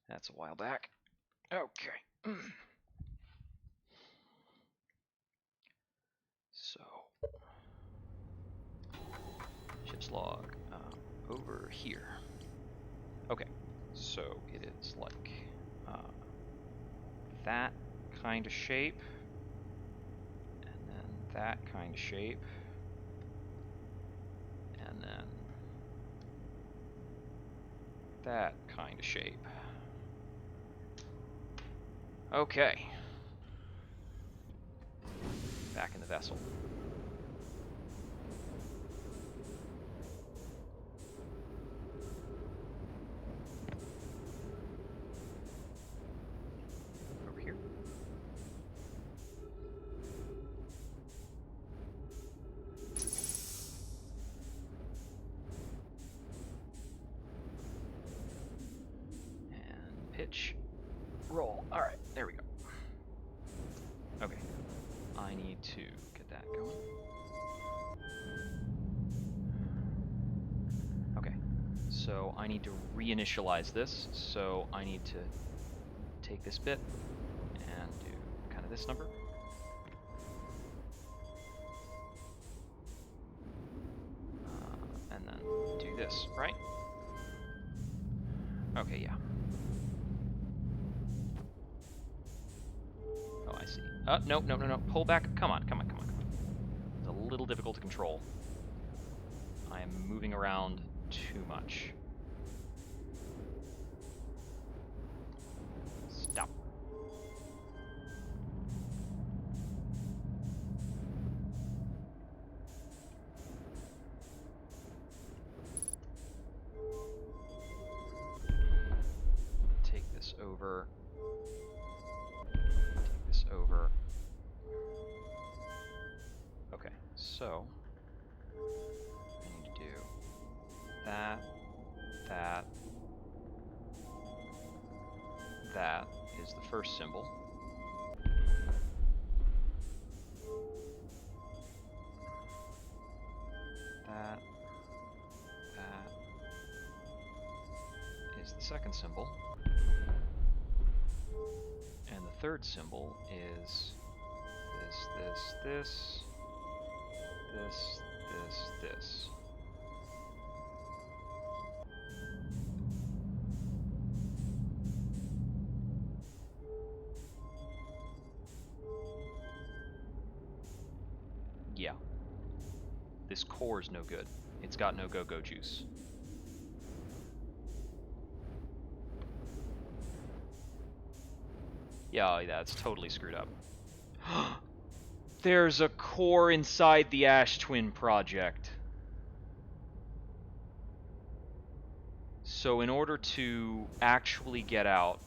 that's a while back. Okay. So, ship's log over here. Okay, so it is like that kind of shape, and then that kind of shape, and then that kind of shape. Okay. Back in the vessel. Over here. And pitch. Roll. Alright, there we go. Okay. I need to get that going. Okay. So I need to reinitialize this. So I need to take this bit and do kind of this number. this, right? Okay, yeah. Oh, I see. No, no, no, no. Pull back. Come on, come on, come on, come on. It's a little difficult to control. I am moving around too much. Stop. Take this over. Take this over. Okay, so I need to do that, that, that is the first symbol. That is the second symbol. And the third symbol is this. Yeah. This core is no good. It's got no go-go juice. Yeah, it's totally screwed up. There's a core inside the Ash Twin project. So in order to actually get out,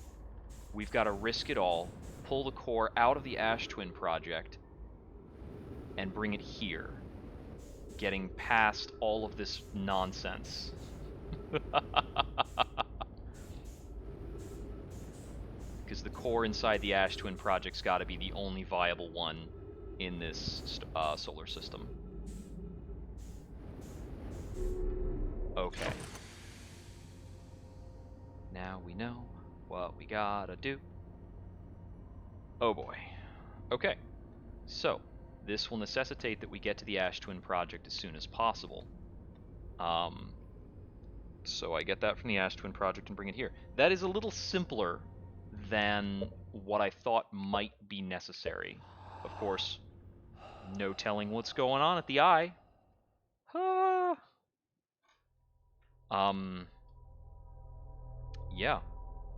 we've got to risk it all, pull the core out of the Ash Twin project, and bring it here, getting past all of this nonsense. Because the core inside the Ash Twin project's got to be the only viable one in this solar system. Okay. Now we know what we gotta do. Oh boy. Okay. So, this will necessitate that we get to the Ash Twin project as soon as possible. So I get that from the Ash Twin project and bring it here. That is a little simpler than what I thought might be necessary. Of course, no telling what's going on at the eye. Yeah.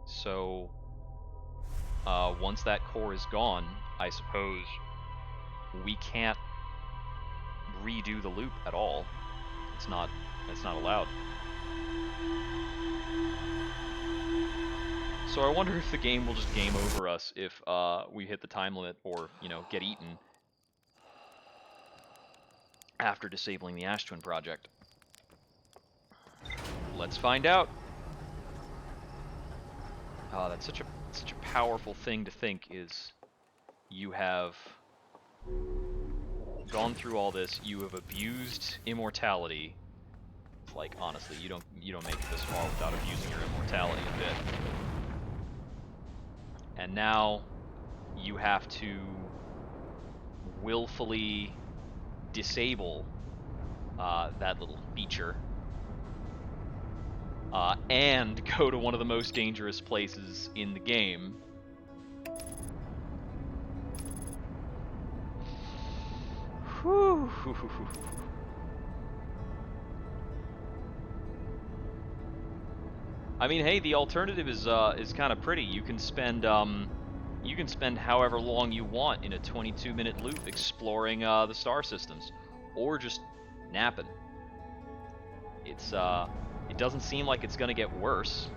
So, once that core is gone, I suppose we can't redo the loop at all. It's not allowed. So I wonder if the game will just game over us if we hit the time limit or, get eaten after disabling the Ash Twin project. Let's find out. That's such a powerful thing to think, is you have gone through all this, you have abused immortality. Like, honestly, you don't make it this far without abusing your immortality a bit. And now you have to willfully disable that little feature and go to one of the most dangerous places in the game. Whew. I mean, hey, the alternative is kind of pretty. You can spend however long you want in a 22-minute loop exploring the star systems, or just napping. It doesn't seem like it's gonna get worse.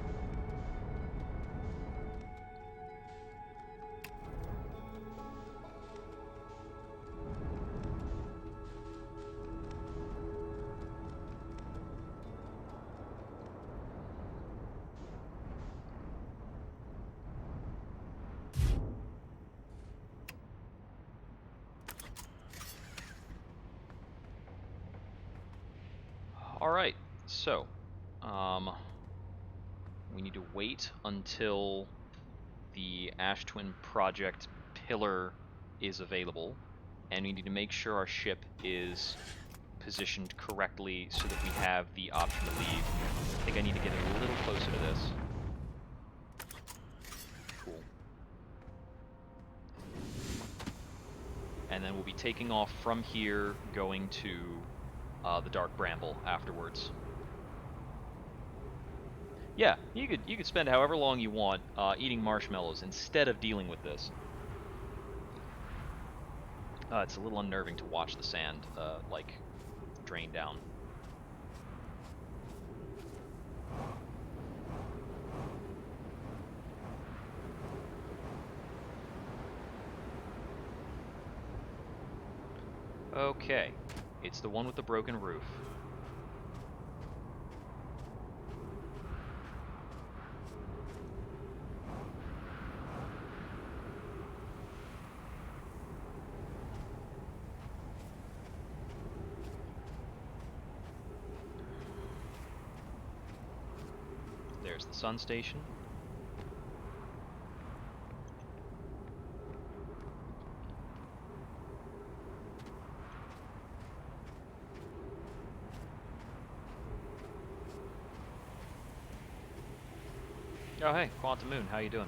Alright, so, we need to wait until the Ash Twin project pillar is available, and we need to make sure our ship is positioned correctly so that we have the option to leave. I think I need to get a little closer to this. Cool. And then we'll be taking off from here, going to the Dark Bramble afterwards. Yeah, you could spend however long you want eating marshmallows instead of dealing with this. It's a little unnerving to watch the sand like drain down. Okay, it's the one with the broken roof. There's the sun station. Oh hey, Quantum Moon, how you doing?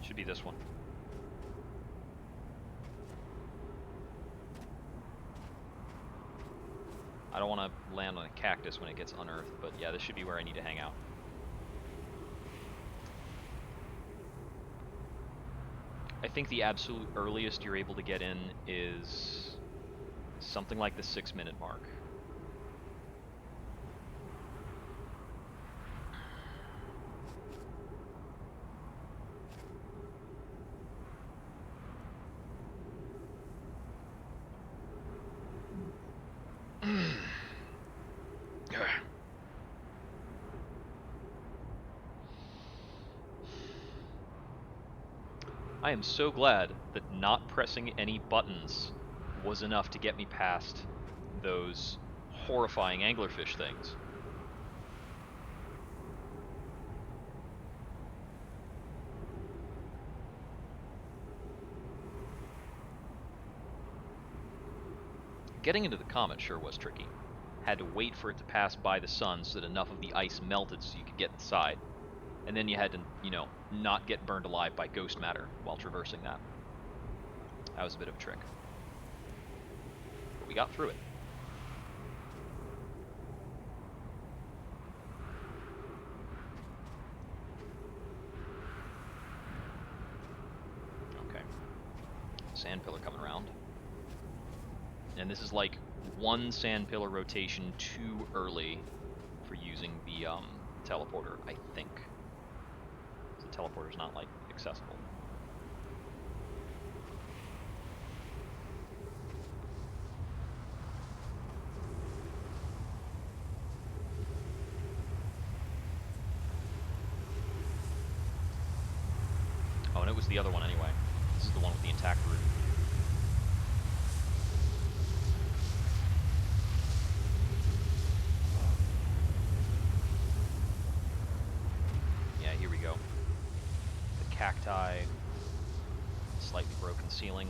Should be this one. I don't want to land on a cactus when it gets unearthed, but yeah, this should be where I need to hang out. I think the absolute earliest you're able to get in is something like the 6-minute mark. I am so glad that not pressing any buttons was enough to get me past those horrifying anglerfish things. Getting into the comet sure was tricky. Had to wait for it to pass by the sun so that enough of the ice melted so you could get inside. And then you had to, you know, not get burned alive by ghost matter while traversing that. That was a bit of a trick. But we got through it. Okay. Sand pillar coming around. And this is like one sand pillar rotation too early for using the teleporter, I think. The teleporter's not like accessible. Oh, and it was the other one anyway. This is the one with the intact roof. Yeah, here we go. The cacti, slightly broken ceiling.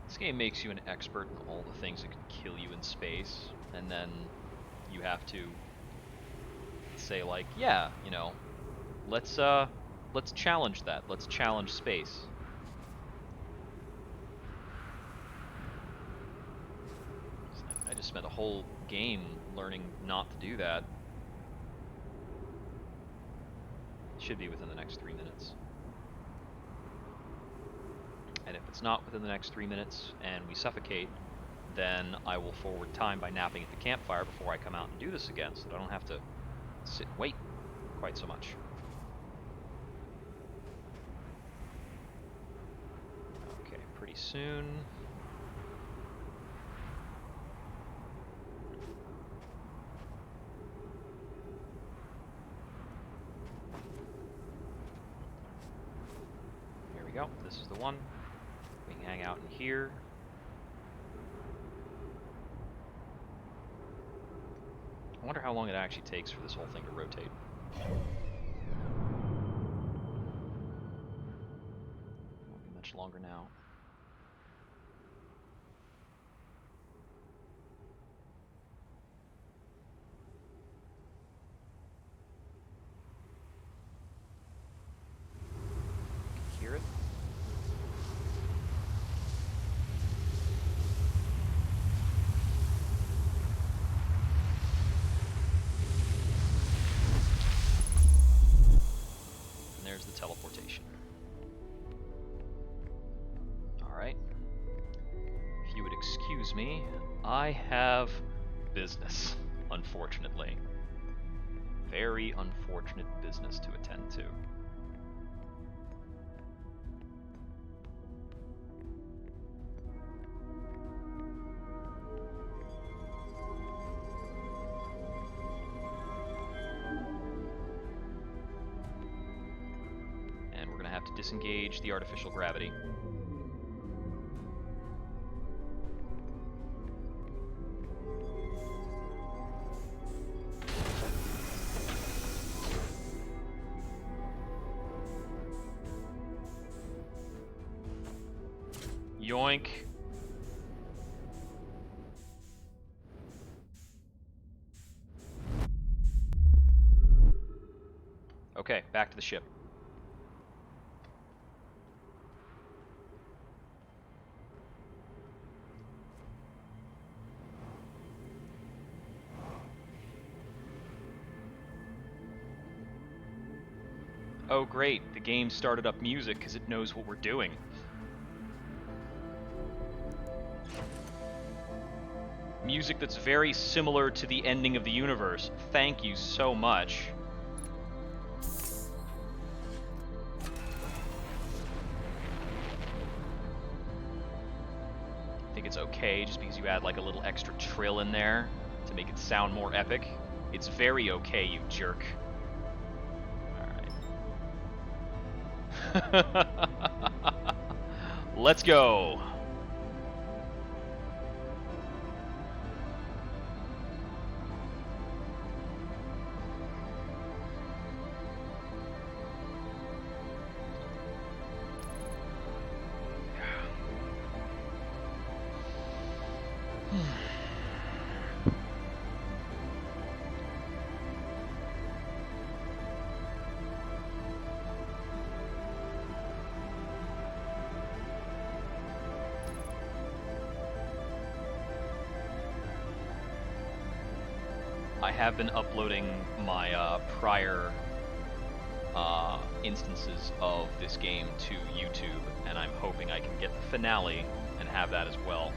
This game makes you an expert in all the things that can kill you in space, and then you have to say like, yeah, you know, let's challenge that. Let's challenge space. I just spent a whole game learning not to do that. Should be within the next 3 minutes. And if it's not within the next 3 minutes and we suffocate, then I will forward time by napping at the campfire before I come out and do this again, so that I don't have to sit and wait quite so much. Okay, pretty soon. Here we go. This is the one. We can hang out in here. I wonder how long it actually takes for this whole thing to rotate. Won't be much longer now. Hear it? There's the teleportation. Alright. If you would excuse me, I have business, unfortunately. Very unfortunate business to attend to. Have to disengage the artificial gravity. Yoink. Okay, back to the ship. Oh great, the game started up music because it knows what we're doing. Music that's very similar to the ending of the universe. Thank you so much. I think it's okay just because you add like a little extra trill in there to make it sound more epic. It's very okay, you jerk. Let's go. I have been uploading my prior instances of this game to YouTube, and I'm hoping I can get the finale and have that as well.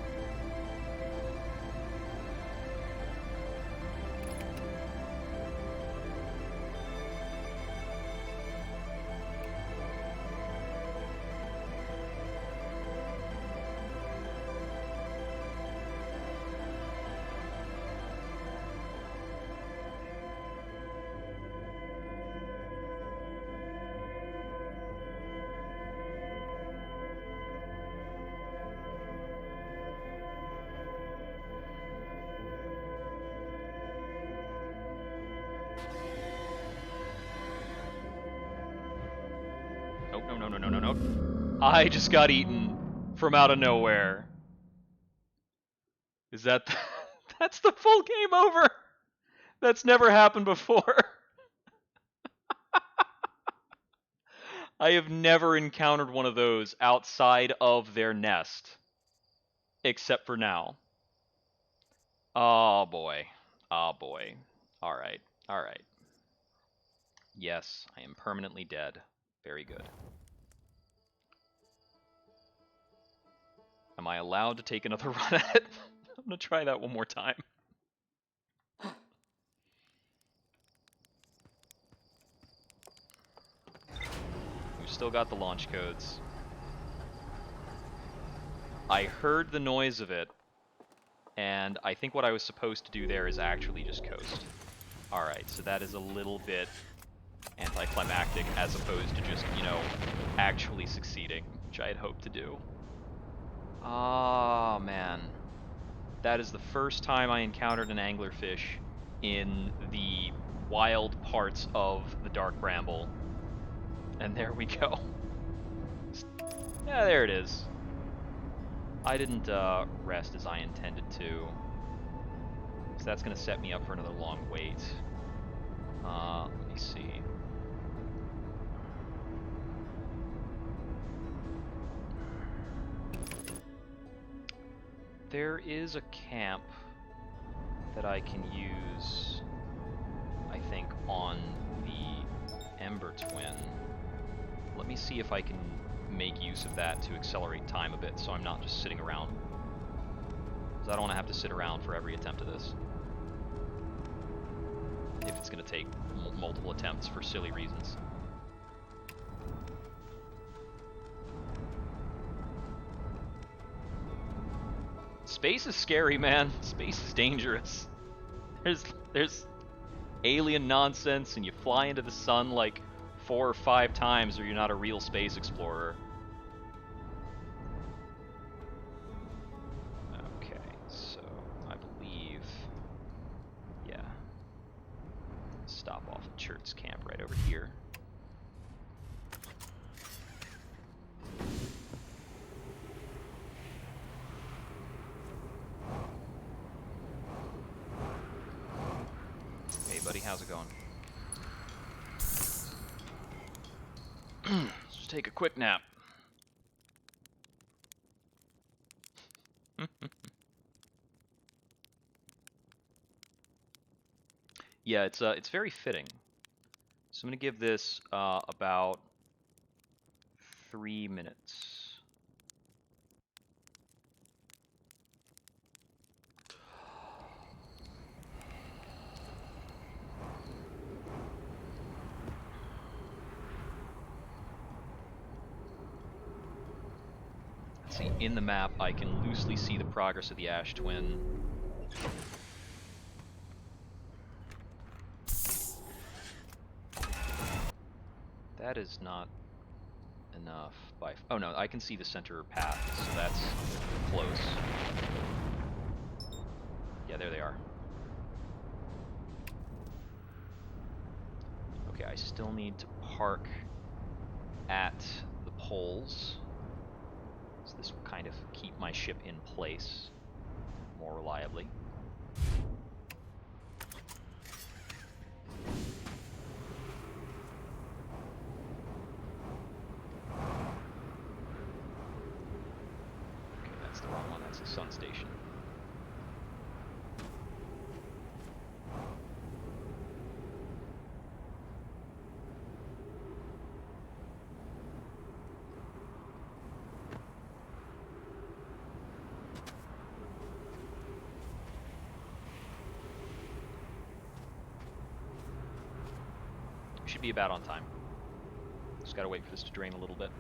No. I just got eaten from out of nowhere. Is that... That's the full game over! That's never happened before. I have never encountered one of those outside of their nest. Except for now. Oh boy. Oh boy. Alright. Alright. Yes, I am permanently dead. Very good. Am I allowed to take another run at it? I'm gonna try that one more time. We've still got the launch codes. I heard the noise of it, and I think what I was supposed to do there is actually just coast. Alright, so that is a little bit anticlimactic as opposed to just, you know, actually succeeding, which I had hoped to do. Ah, man. That is the first time I encountered an anglerfish in the wild parts of the Dark Bramble. And there we go. Yeah, there it is. I didn't rest as I intended to. So that's going to set me up for another long wait. Let me see. There is a camp that I can use, I think, on the Ember Twin. Let me see if I can make use of that to accelerate time a bit so I'm not just sitting around. Because I don't want to have to sit around for every attempt of this. If it's going to take multiple attempts for silly reasons. Space is scary, man. Space is dangerous. There's alien nonsense, and you fly into the sun like 4 or 5 times, or you're not a real space explorer. Okay, so I believe, yeah, stop off at Chert's camp right over here. Hey buddy, how's it going? Let's just take a quick nap. Yeah, it's very fitting. So I'm gonna give this about 3 minutes. Let's see, in the map I can loosely see the progress of the Ash Twin. That is not enough by... Oh no, I can see the center path, so that's close. Yeah, there they are. Okay, I still need to park at the poles. So this will kind of keep my ship in place more reliably. Okay, that's the wrong one. That's the sun station. Should be about on time. Just gotta wait for this to drain a little bit.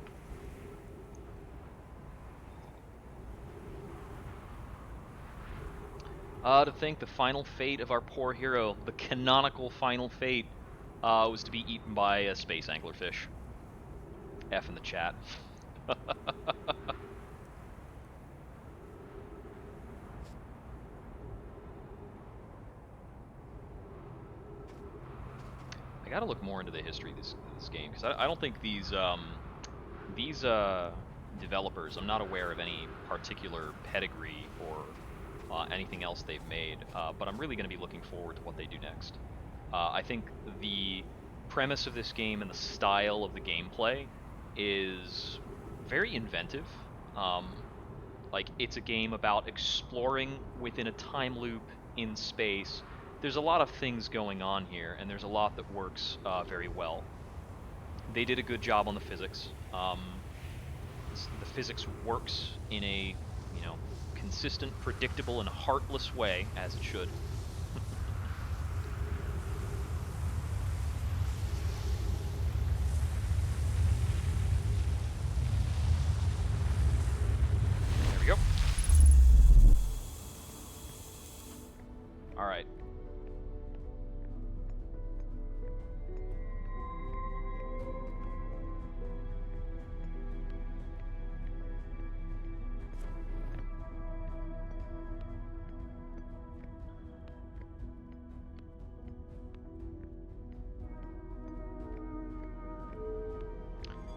To think the final fate of our poor hero, the canonical final fate, was to be eaten by a space anglerfish. F in the chat. I gotta look more into the history of this game, because I don't think these developers, I'm not aware of any particular pedigree or anything else they've made, but I'm really going to be looking forward to what they do next. I think the premise of this game and the style of the gameplay is very inventive. Like, it's a game about exploring within a time loop in space. There's a lot of things going on here, and there's a lot that works very well. They did a good job on the physics. The physics works in a, consistent, predictable, and heartless way, as it should. There we go. Alright.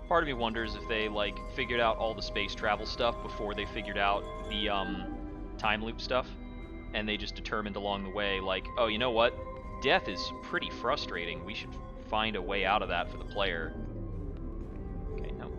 Part of me wonders if they, like, figured out all the space travel stuff before they figured out the, time loop stuff, and they just determined along the way, like, oh, you know what? Death is pretty frustrating. We should find a way out of that for the player. Okay, no.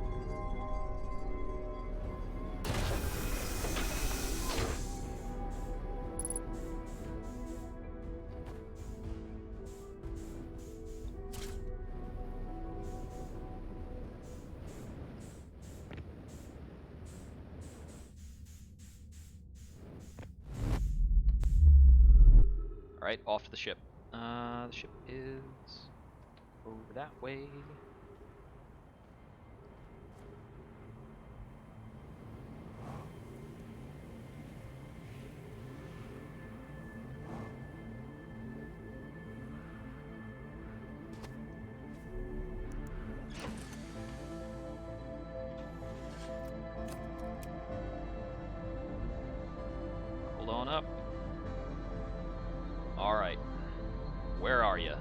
Alright, off to the ship. The ship is over that way. Hold on up. Alright. Where are you?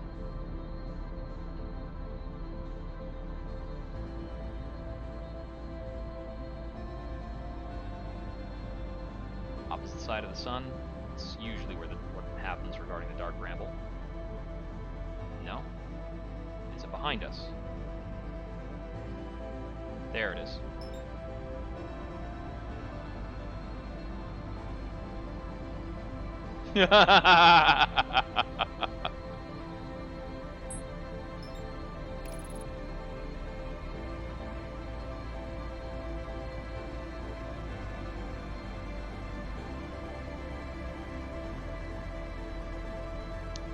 Opposite side of the sun. It's usually where what happens regarding the Dark Bramble. No? Is it behind us? There it is.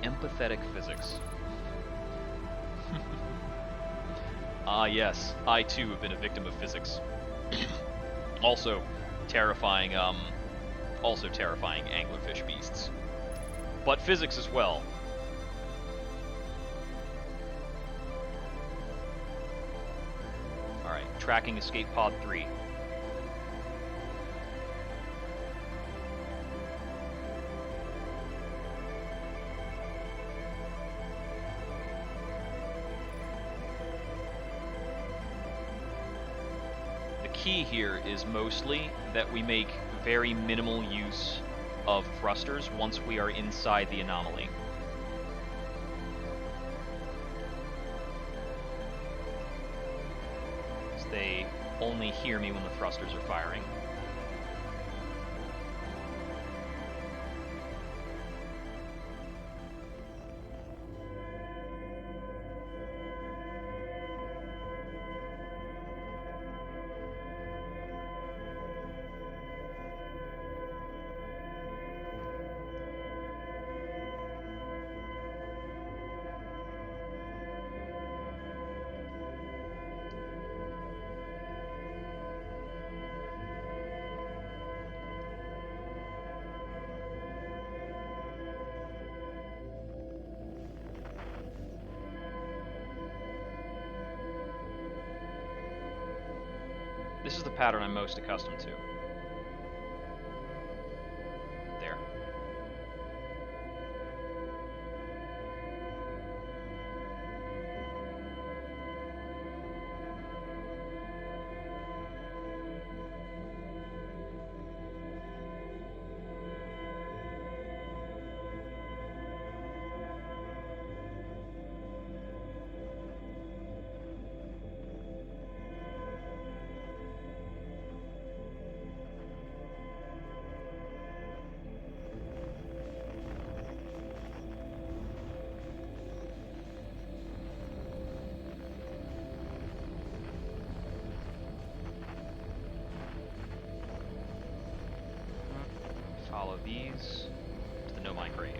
Empathetic physics. Ah, yes. I too have been a victim of physics. Also terrifying anglerfish beasts. But physics as well. Alright, tracking escape pod 3. Key here is mostly that we make very minimal use of thrusters once we are inside the anomaly. So they only hear me when the thrusters are firing. This is the pattern I'm most accustomed to. There. these to the Know My Grave.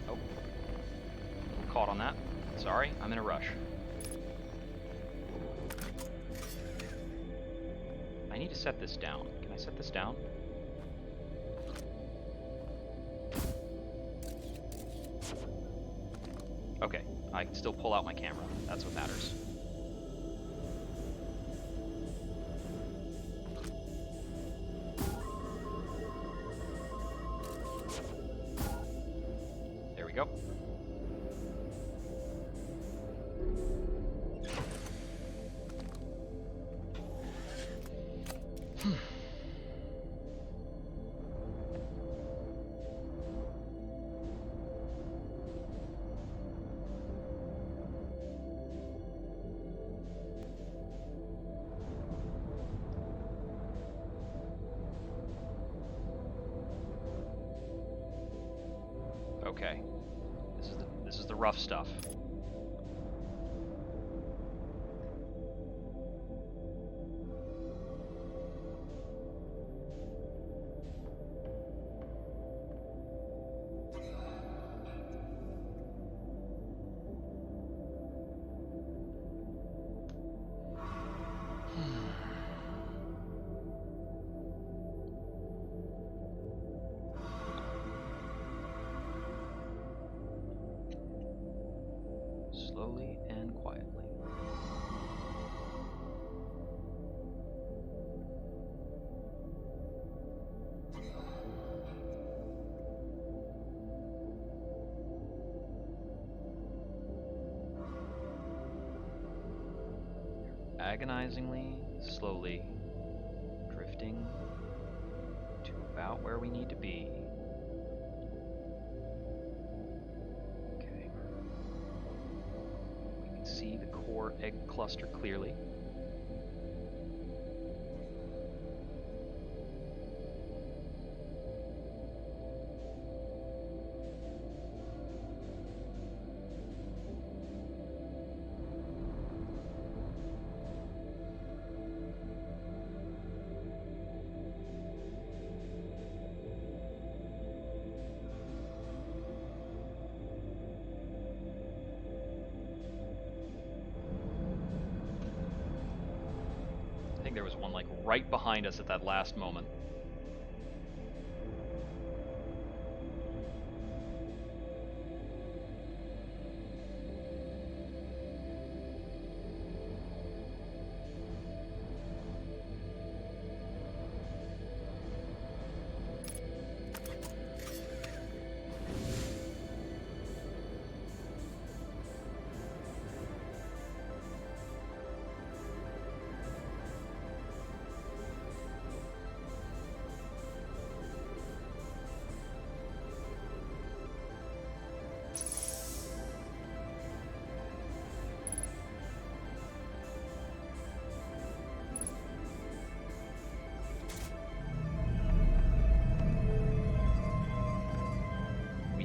Oh. Caught on that. Sorry, I'm in a rush. I need to set this down. Can I set this down? Okay, I can still pull out my camera. That's what matters. There we go. Okay. This is the rough stuff. Slowly and quietly. Agonizingly, slowly, drifting to about where we need to be. Okay. We can see the core egg cluster clearly. I think there was one like right behind us at that last moment.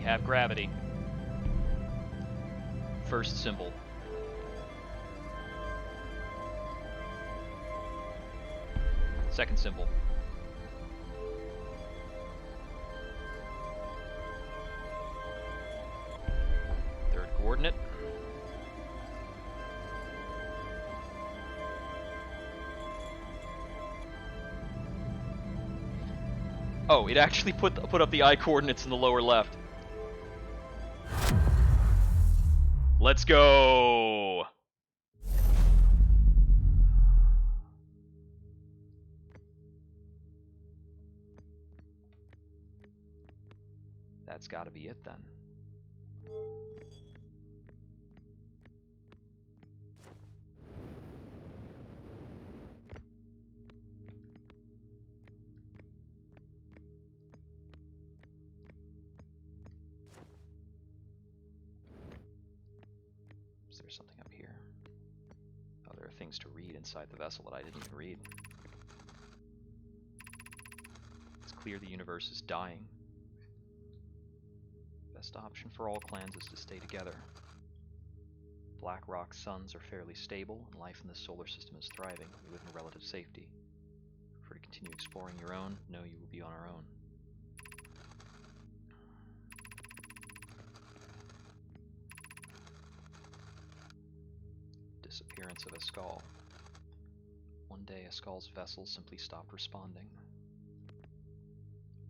Have gravity. First symbol. Second symbol. Third coordinate. Oh, it actually put up the I coordinates in the lower left. Let's go! That's gotta be it then. Is there something up here? Oh, there are things to read inside the vessel that I didn't even read. It's clear the universe is dying. Best option for all clans is to stay together. Black rock suns are fairly stable, and life in this solar system is thriving. We live in relative safety. For continue exploring your own, know you will be on our own. Disappearance of Escall. One day, Escall's vessel simply stopped responding.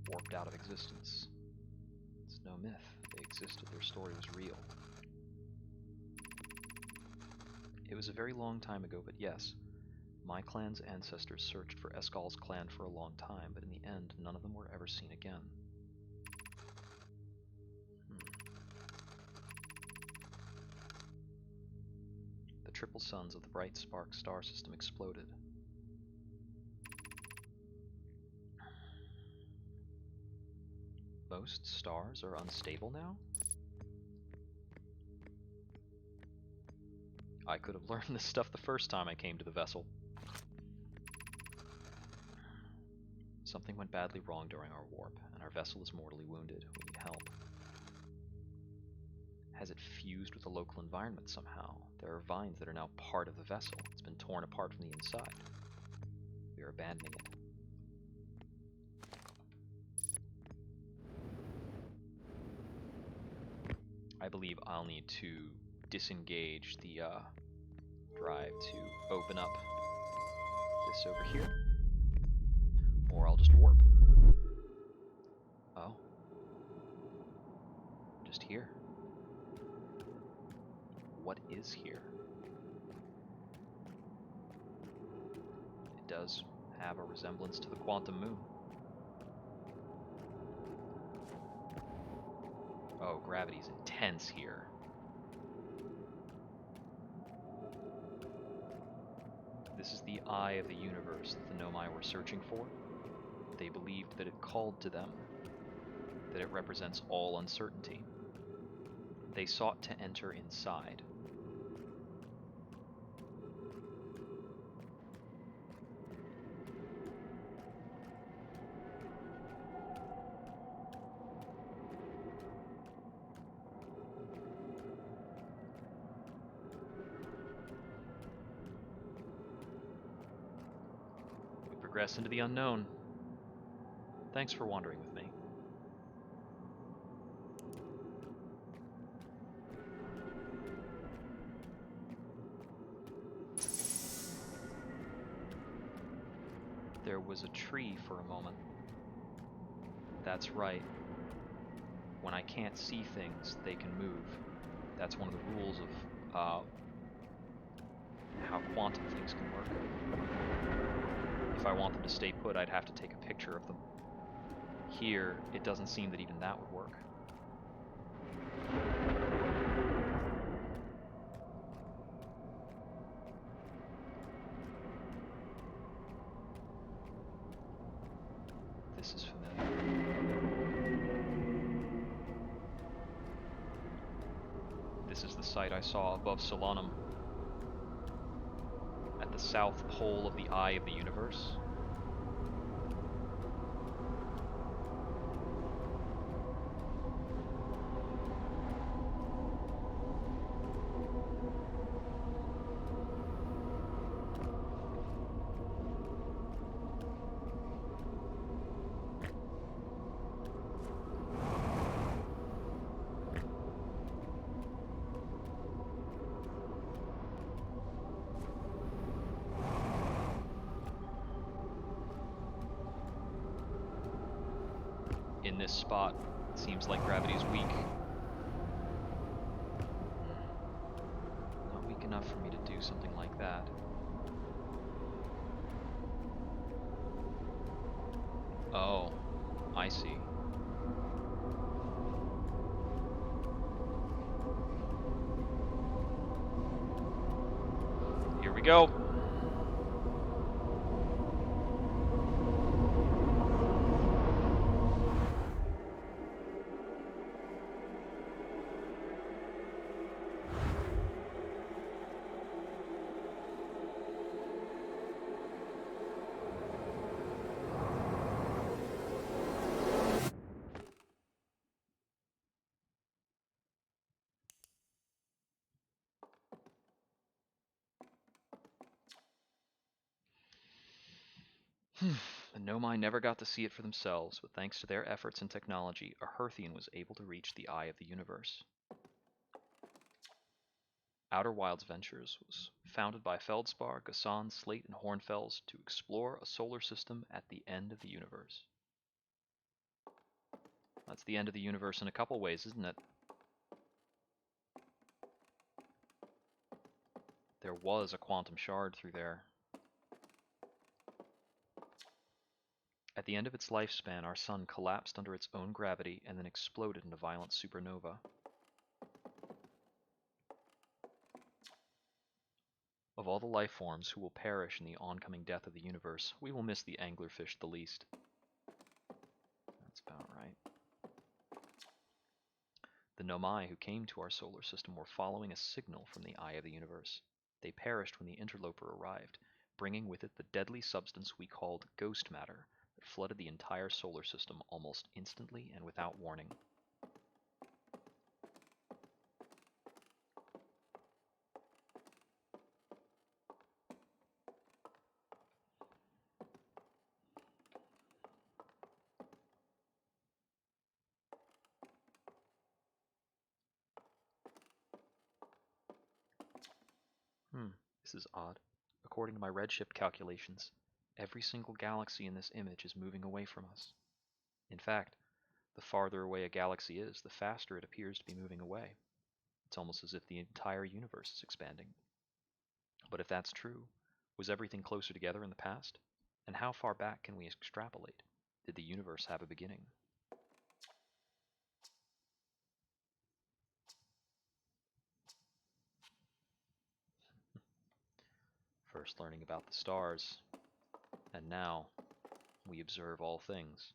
Warped out of existence. It's no myth. They existed. Their story was real. It was a very long time ago, but yes, my clan's ancestors searched for Escall's clan for a long time, but in the end, none of them were ever seen again. The triple suns of the bright spark star system exploded. Most stars are unstable now? I could have learned this stuff the first time I came to the vessel. Something went badly wrong during our warp, and our vessel is mortally wounded. We need help. Has it fused with the local environment somehow? There are vines that are now part of the vessel. It's been torn apart from the inside. We are abandoning it. I believe I'll need to disengage the drive to open up this over here, or I'll just warp. Oh. Just here. What is here? It does have a resemblance to the quantum moon. Oh, gravity's intense here. This is the eye of the universe that the Nomai were searching for. They believed that it called to them, that it represents all uncertainty. They sought to enter inside. Progress into the unknown. Thanks for wandering with me. There was a tree for a moment. That's right. When I can't see things, they can move. That's one of the rules of how quantum things can work. If I want them to stay put, I'd have to take a picture of them. Here, it doesn't seem that even that would work. This is familiar. This is the site I saw above Solanum, at the south pole of the eye of the universe. In this spot, it seems like gravity's weak. Not weak enough for me to do something like that. Oh, I see. Here we go. The Nomai never got to see it for themselves, but thanks to their efforts and technology, a Hearthian was able to reach the eye of the universe. Outer Wilds Ventures was founded by Feldspar, Gassan, Slate, and Hornfels to explore a solar system at the end of the universe. That's the end of the universe in a couple ways, isn't it? There was a quantum shard through there. At the end of its lifespan, our sun collapsed under its own gravity and then exploded in a violent supernova. Of all the life forms who will perish in the oncoming death of the universe, we will miss the anglerfish the least. That's about right. The Nomai who came to our solar system were following a signal from the eye of the universe. They perished when the interloper arrived, bringing with it the deadly substance we called ghost matter that flooded the entire solar system almost instantly and without warning. This is odd. According to my redshift calculations, every single galaxy in this image is moving away from us. In fact, the farther away a galaxy is, the faster it appears to be moving away. It's almost as if the entire universe is expanding. But if that's true, was everything closer together in the past? And how far back can we extrapolate? Did the universe have a beginning? First learning about the stars, and now we observe all things.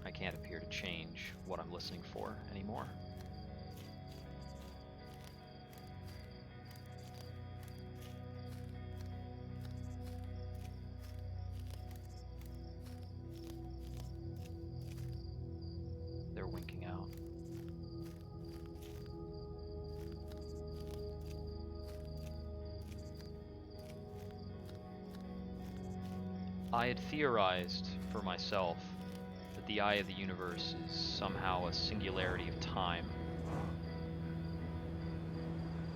I can't appear to change what I'm listening for anymore. They're winking out. I had theorized for myself that the eye of the universe is somehow a singularity of time,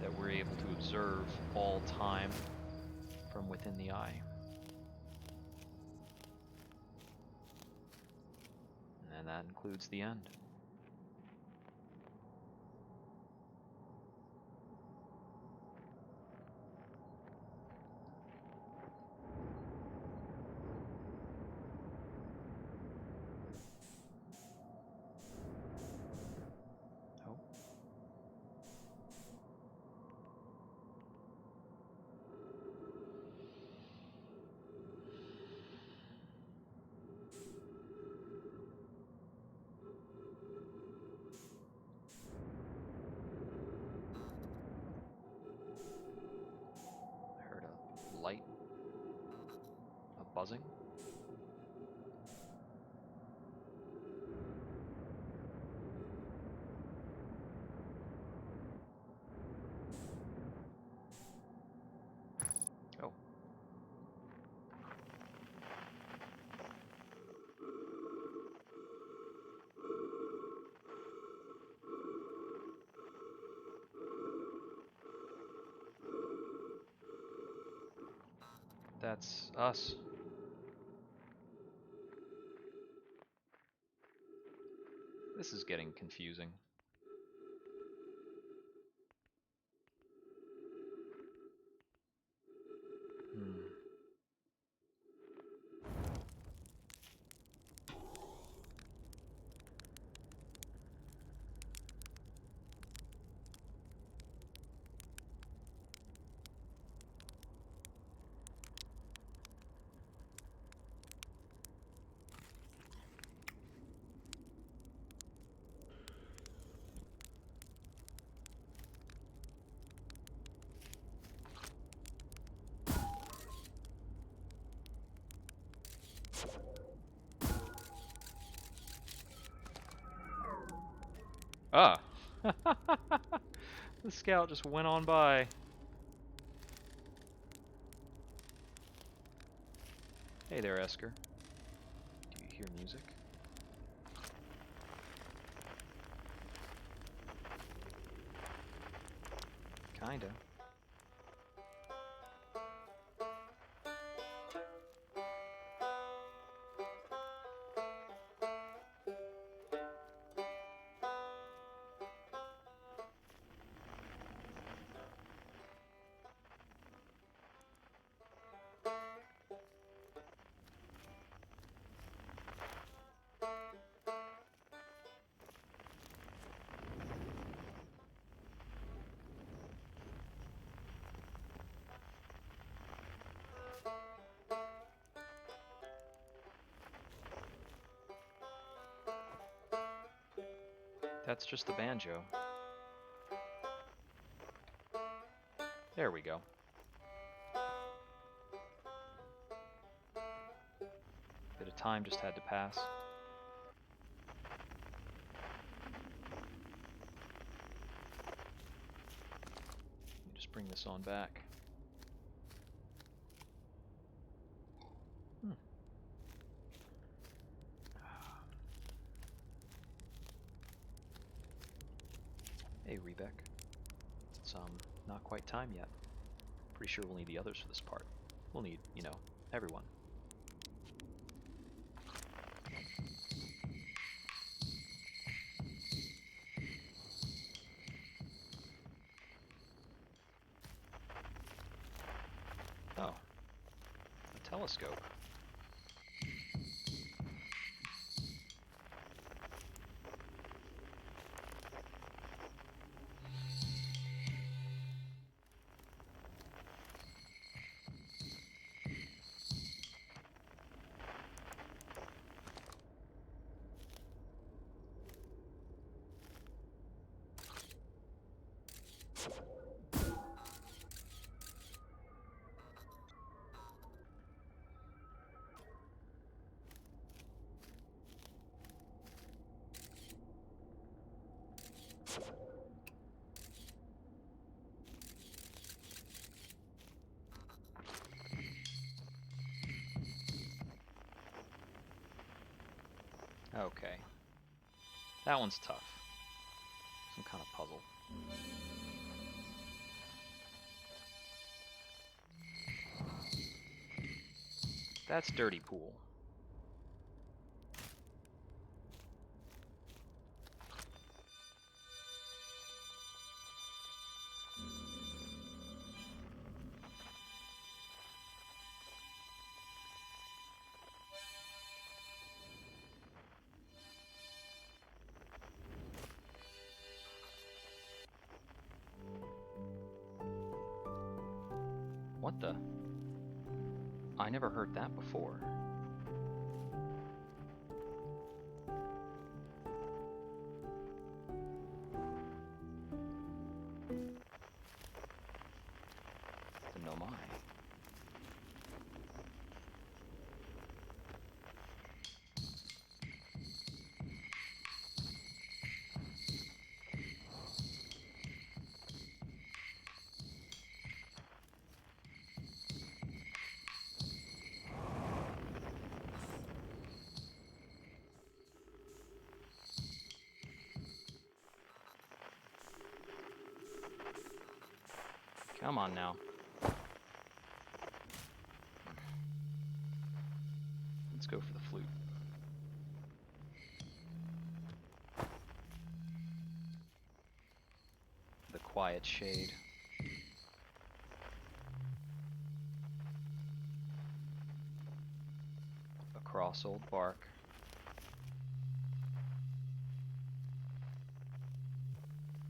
that we're able to observe all time from within the eye. And that includes the end. Oh. I heard a light, a buzzing. Oh. That's us. This is getting confusing. Ah! The scout just went on by. Hey there, Esker. Do you hear music? Kinda. That's just the banjo. There we go. Bit of time just had to pass. Let me just bring this on back. Hey, Rebek. It's not quite time yet. Pretty sure we'll need the others for this part. We'll need, you know, everyone. Oh. A telescope. Okay. That one's tough. Some kind of puzzle. That's Dirty Pool. What the? I never heard that before. The Nomai. Come on now. Let's go for the flute. quiet shade. Across old bark.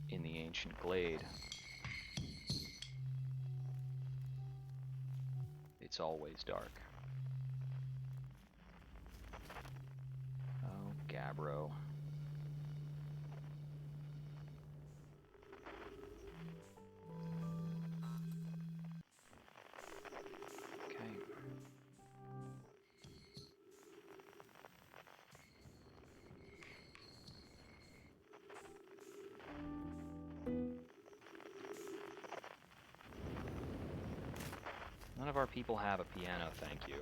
In the ancient glade. It's always dark. Oh, Gabbro. Okay. None of our people have a piano, thank you.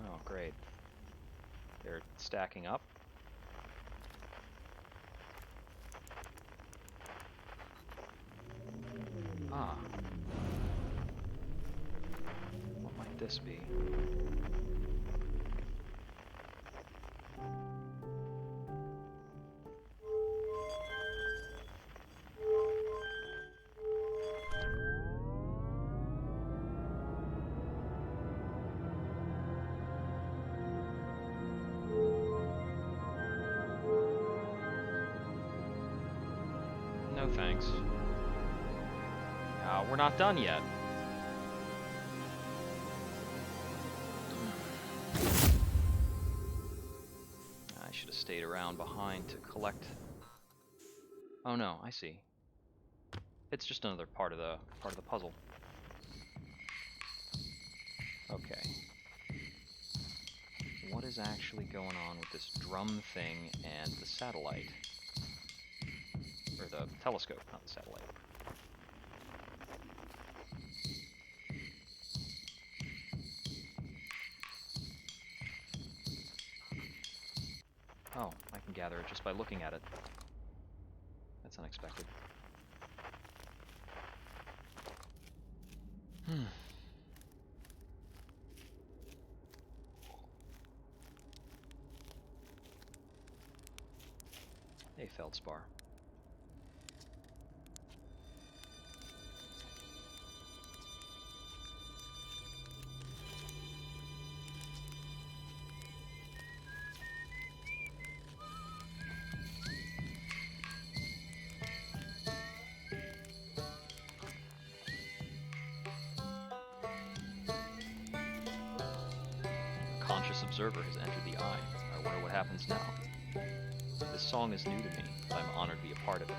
Oh, great. They're stacking up. Ah. What might this be? No thanks. We're not done yet. I should have stayed around behind to collect. Oh no, I see. It's just another part of the puzzle. Okay. What is actually going on with this drum thing and the satellite? Or the telescope, not the satellite. Oh, I can gather it just by looking at it. That's unexpected. Hey, Feldspar. A conscious observer has entered the eye. I wonder what happens now. This song is new to me, but I'm honored to be a part of it.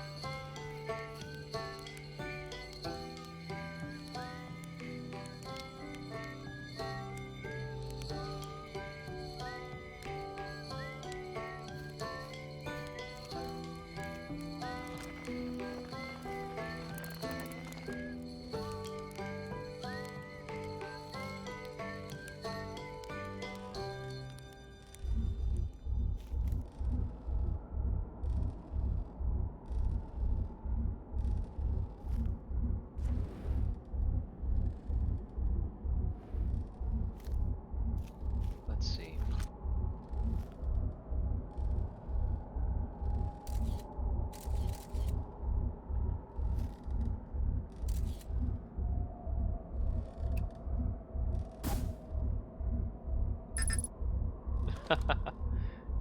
Let's see.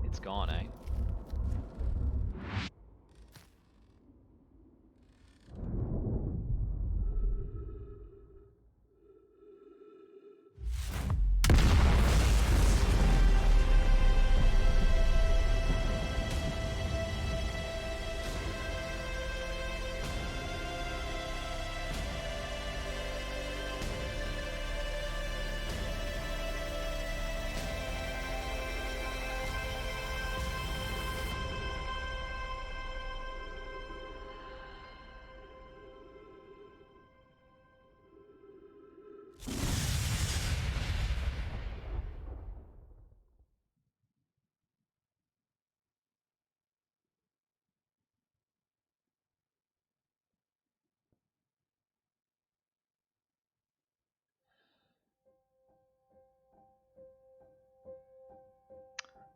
It's gone, eh?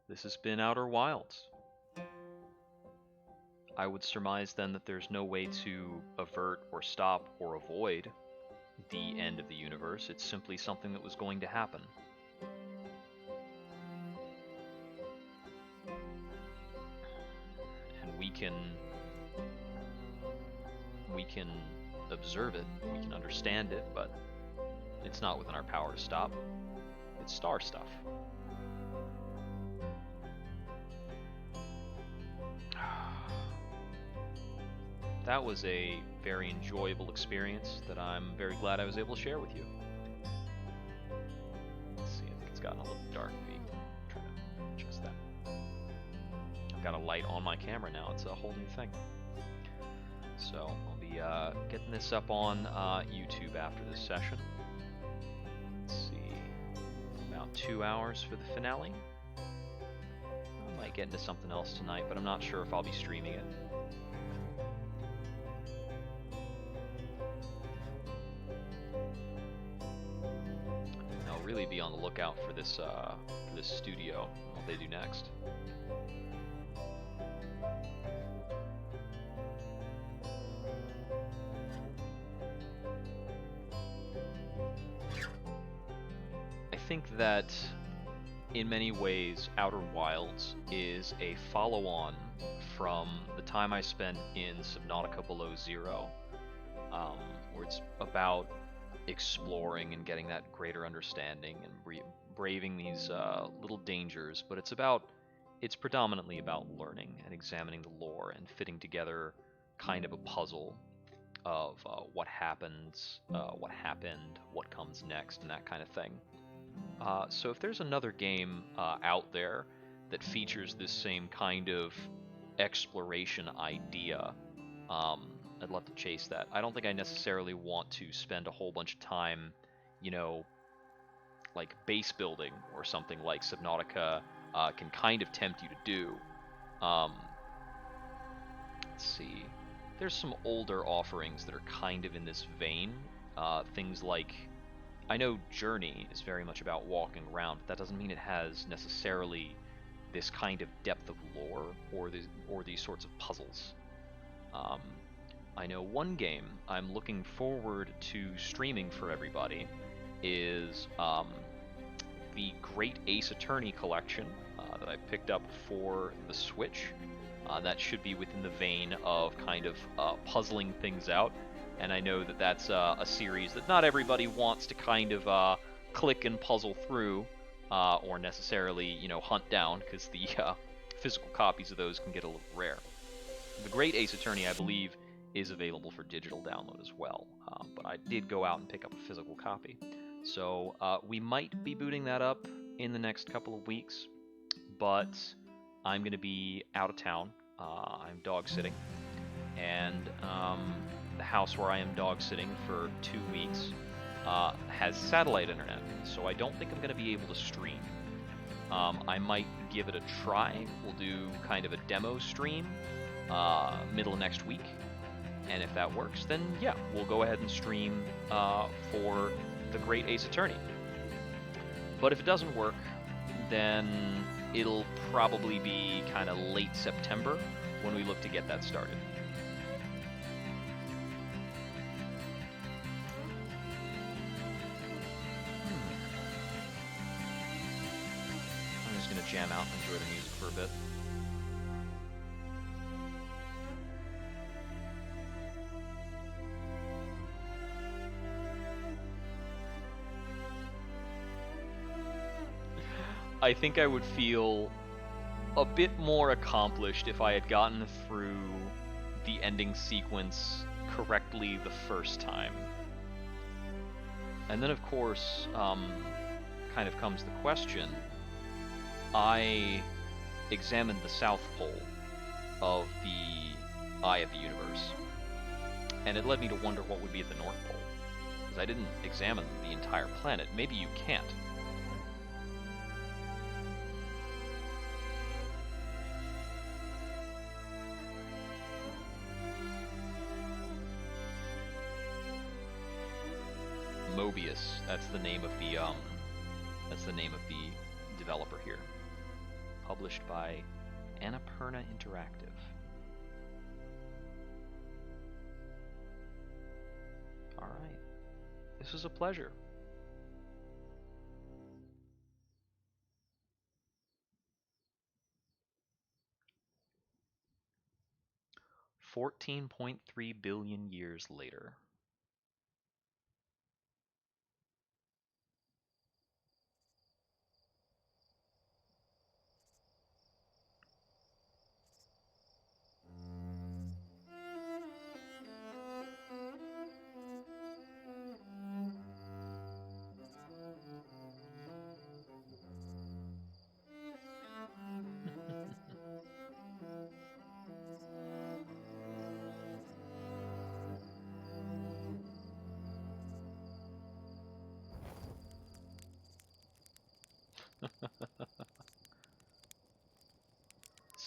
This has been Outer Wilds. I would surmise then that there's no way to avert or stop or avoid the end of the universe. It's simply something that was going to happen. And we can observe it, we can understand it, but it's not within our power to stop. It's star stuff. That was a very enjoyable experience that I'm very glad I was able to share with you. Let's see, I think it's gotten a little dark. Try to adjust that. I've got a light on my camera now. It's a whole new thing. So I'll be getting this up on YouTube after this session. Let's see, about 2 hours for the finale. I might get into something else tonight, but I'm not sure if I'll be streaming it. I'll really be on the lookout for this studio and what they do next. I think that in many ways Outer Wilds is a follow-on from the time I spent in Subnautica Below Zero, where it's about exploring and getting that greater understanding and braving these little dangers, but it's predominantly about learning and examining the lore and fitting together kind of a puzzle of what happens, what happened, what comes next, and that kind of thing. So if there's another game out there that features this same kind of exploration idea, I'd love to chase that. I don't think I necessarily want to spend a whole bunch of time, you know, like base building or something like Subnautica can kind of tempt you to do. Let's see. There's some older offerings that are kind of in this vein. Things like, I know Journey is very much about walking around, but that doesn't mean it has necessarily this kind of depth of lore or these sorts of puzzles. I know one game I'm looking forward to streaming for everybody is the Great Ace Attorney collection that I picked up for the Switch. That should be within the vein of kind of puzzling things out. And I know that that's a series that not everybody wants to kind of click and puzzle through, or necessarily, you know, hunt down, because the physical copies of those can get a little rare. The Great Ace Attorney, I believe, is available for digital download as well, but I did go out and pick up a physical copy. So we might be booting that up in the next couple of weeks, but I'm going to be out of town. I'm dog sitting, and the house where I am dog sitting for 2 weeks has satellite internet, so I don't think I'm going to be able to stream. I might give it a try. We'll do kind of a demo stream middle of next week, and if that works, then yeah, we'll go ahead and stream for the Great Ace Attorney. But if it doesn't work, then it'll probably be kind of late September when we look to get that started. I'm just going to jam out and enjoy the music for a bit. I think I would feel a bit more accomplished if I had gotten through the ending sequence correctly the first time. And then, of course, kind of comes the question. I examined the South Pole of the Eye of the Universe, and it led me to wonder what would be at the North Pole, because I didn't examine the entire planet. Maybe you can't. Mobius, that's the name of the developer here. Published by Annapurna Interactive. right. This was a pleasure. $14.3 billion years later.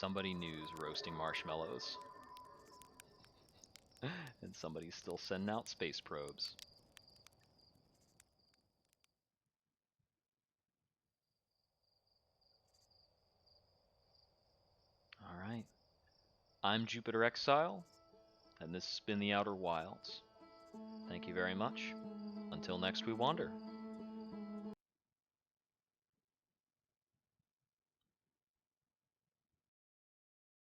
Somebody knew roasting marshmallows. And somebody's still sending out space probes. Alright. I'm JupiterExile, and this has been the Outer Wilds. Thank you very much. Until next we wander.